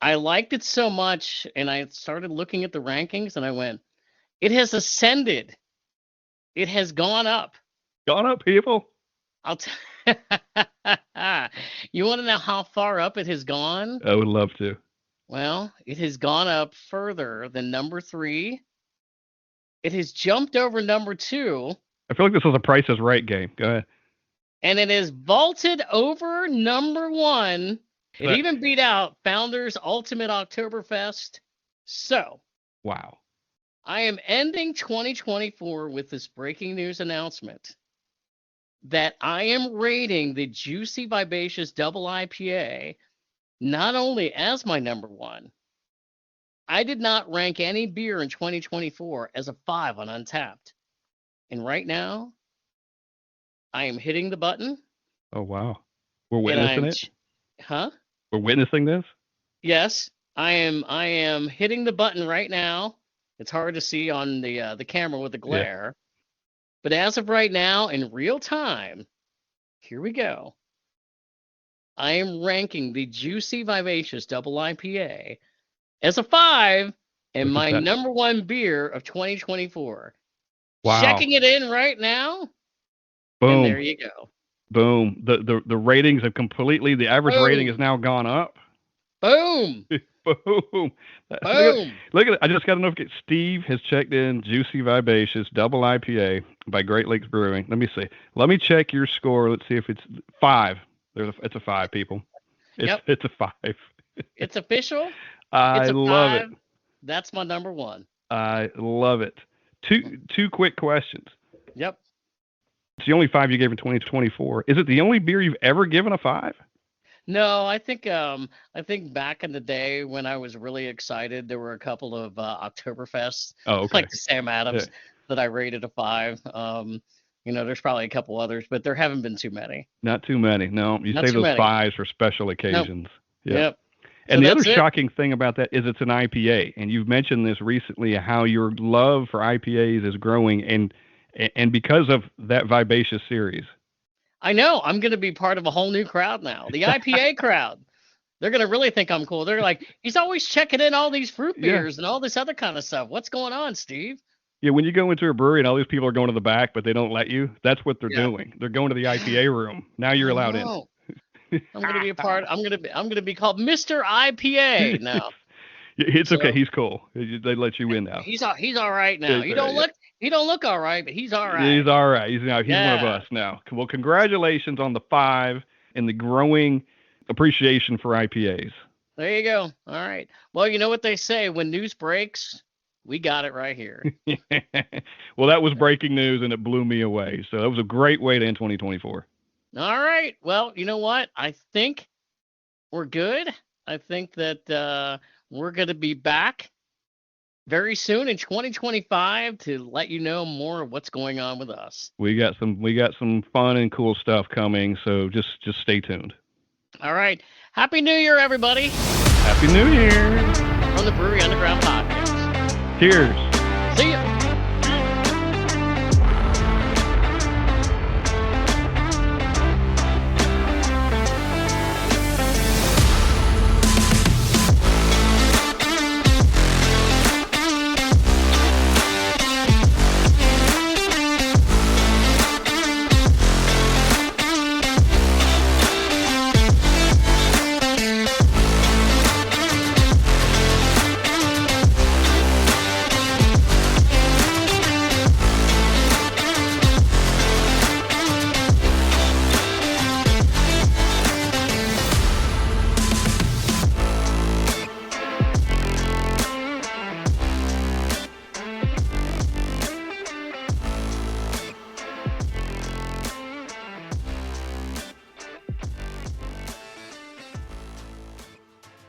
[SPEAKER 1] I liked it so much, and I started looking at the rankings, and I went, it has ascended. It has gone up.
[SPEAKER 2] Gone up, people.
[SPEAKER 1] I'll tell You want to know how far up it has gone?
[SPEAKER 2] I would love to.
[SPEAKER 1] Well, it has gone up further than number 3. It has jumped over number 2.
[SPEAKER 2] I feel like this was a Price is Right game. Go ahead.
[SPEAKER 1] And it has vaulted over number 1. It even beat out Founders Ultimate Oktoberfest. So,
[SPEAKER 2] wow.
[SPEAKER 1] I am ending 2024 with this breaking news announcement that I am rating the Juicy Vivacious Double IPA not only as my number 1. I did not rank any beer in 2024 as a 5 on Untapped. And right now, I am hitting the button.
[SPEAKER 2] Oh, wow. We're witnessing it?
[SPEAKER 1] Huh?
[SPEAKER 2] We're witnessing this?
[SPEAKER 1] Yes. I am hitting the button right now. It's hard to see on the camera with the glare. Yeah. But as of right now, in real time, here we go. I am ranking the Juicy Vivacious Double IPA as a 5 and my number 1 beer of 2024.
[SPEAKER 2] Wow.
[SPEAKER 1] Checking it in right now.
[SPEAKER 2] Boom.
[SPEAKER 1] And there you go.
[SPEAKER 2] Boom. The ratings have completely, the average rating has now gone up.
[SPEAKER 1] Boom.
[SPEAKER 2] Boom.
[SPEAKER 1] Boom.
[SPEAKER 2] Look at it. I just got a notification. Steve has checked in Juicy Vivacious Double IPA by Great Lakes Brewing. Let me see. Let me check your score. Let's see if it's 5. It's a 5, people. It's a 5.
[SPEAKER 1] It's official.
[SPEAKER 2] I love it.
[SPEAKER 1] That's my number 1.
[SPEAKER 2] I love it. Two quick questions.
[SPEAKER 1] Yep.
[SPEAKER 2] It's the only 5 you gave in 2024. Is it the only beer you've ever given a 5?
[SPEAKER 1] No, I think back in the day when I was really excited, there were a couple of Oktoberfests, like the Sam Adams, that I rated a 5. There's probably a couple others, but there haven't been too many.
[SPEAKER 2] Not too many. No, you save those 5s for special occasions.
[SPEAKER 1] Nope. Yep.
[SPEAKER 2] And the other shocking thing about that is it's an IPA, and you've mentioned this recently, how your love for IPAs is growing, and because of that Vivacious series.
[SPEAKER 1] I know. I'm going to be part of a whole new crowd now. The IPA crowd. They're going to really think I'm cool. They're like, he's always checking in all these fruit beers and all this other kind of stuff. What's going on, Steve?
[SPEAKER 2] Yeah, when you go into a brewery and all these people are going to the back, but they don't let you, that's what they're doing. They're going to the IPA room. Now you're allowed in.
[SPEAKER 1] I'm going to be a part. I'm going to be called Mr. IPA now.
[SPEAKER 2] It's okay. He's cool. They let you in now.
[SPEAKER 1] He's all right now. He don't look all right, but he's all right.
[SPEAKER 2] He's all right. He's one of us now. Well, congratulations on the 5 and the growing appreciation for IPAs.
[SPEAKER 1] There you go. All right. Well, you know what they say, when news breaks, we got it right here.
[SPEAKER 2] Well, that was breaking news and it blew me away. So that was a great way to end 2024. All
[SPEAKER 1] right. Well, you know what? I think we're good. I think that we're going to be back very soon in 2025 to let you know more of what's going on with us.
[SPEAKER 2] We got some fun and cool stuff coming, so just stay tuned.
[SPEAKER 1] All right. Happy New Year, everybody.
[SPEAKER 2] Happy New Year.
[SPEAKER 1] From the Brewery Underground Podcast.
[SPEAKER 2] Cheers.
[SPEAKER 1] See ya.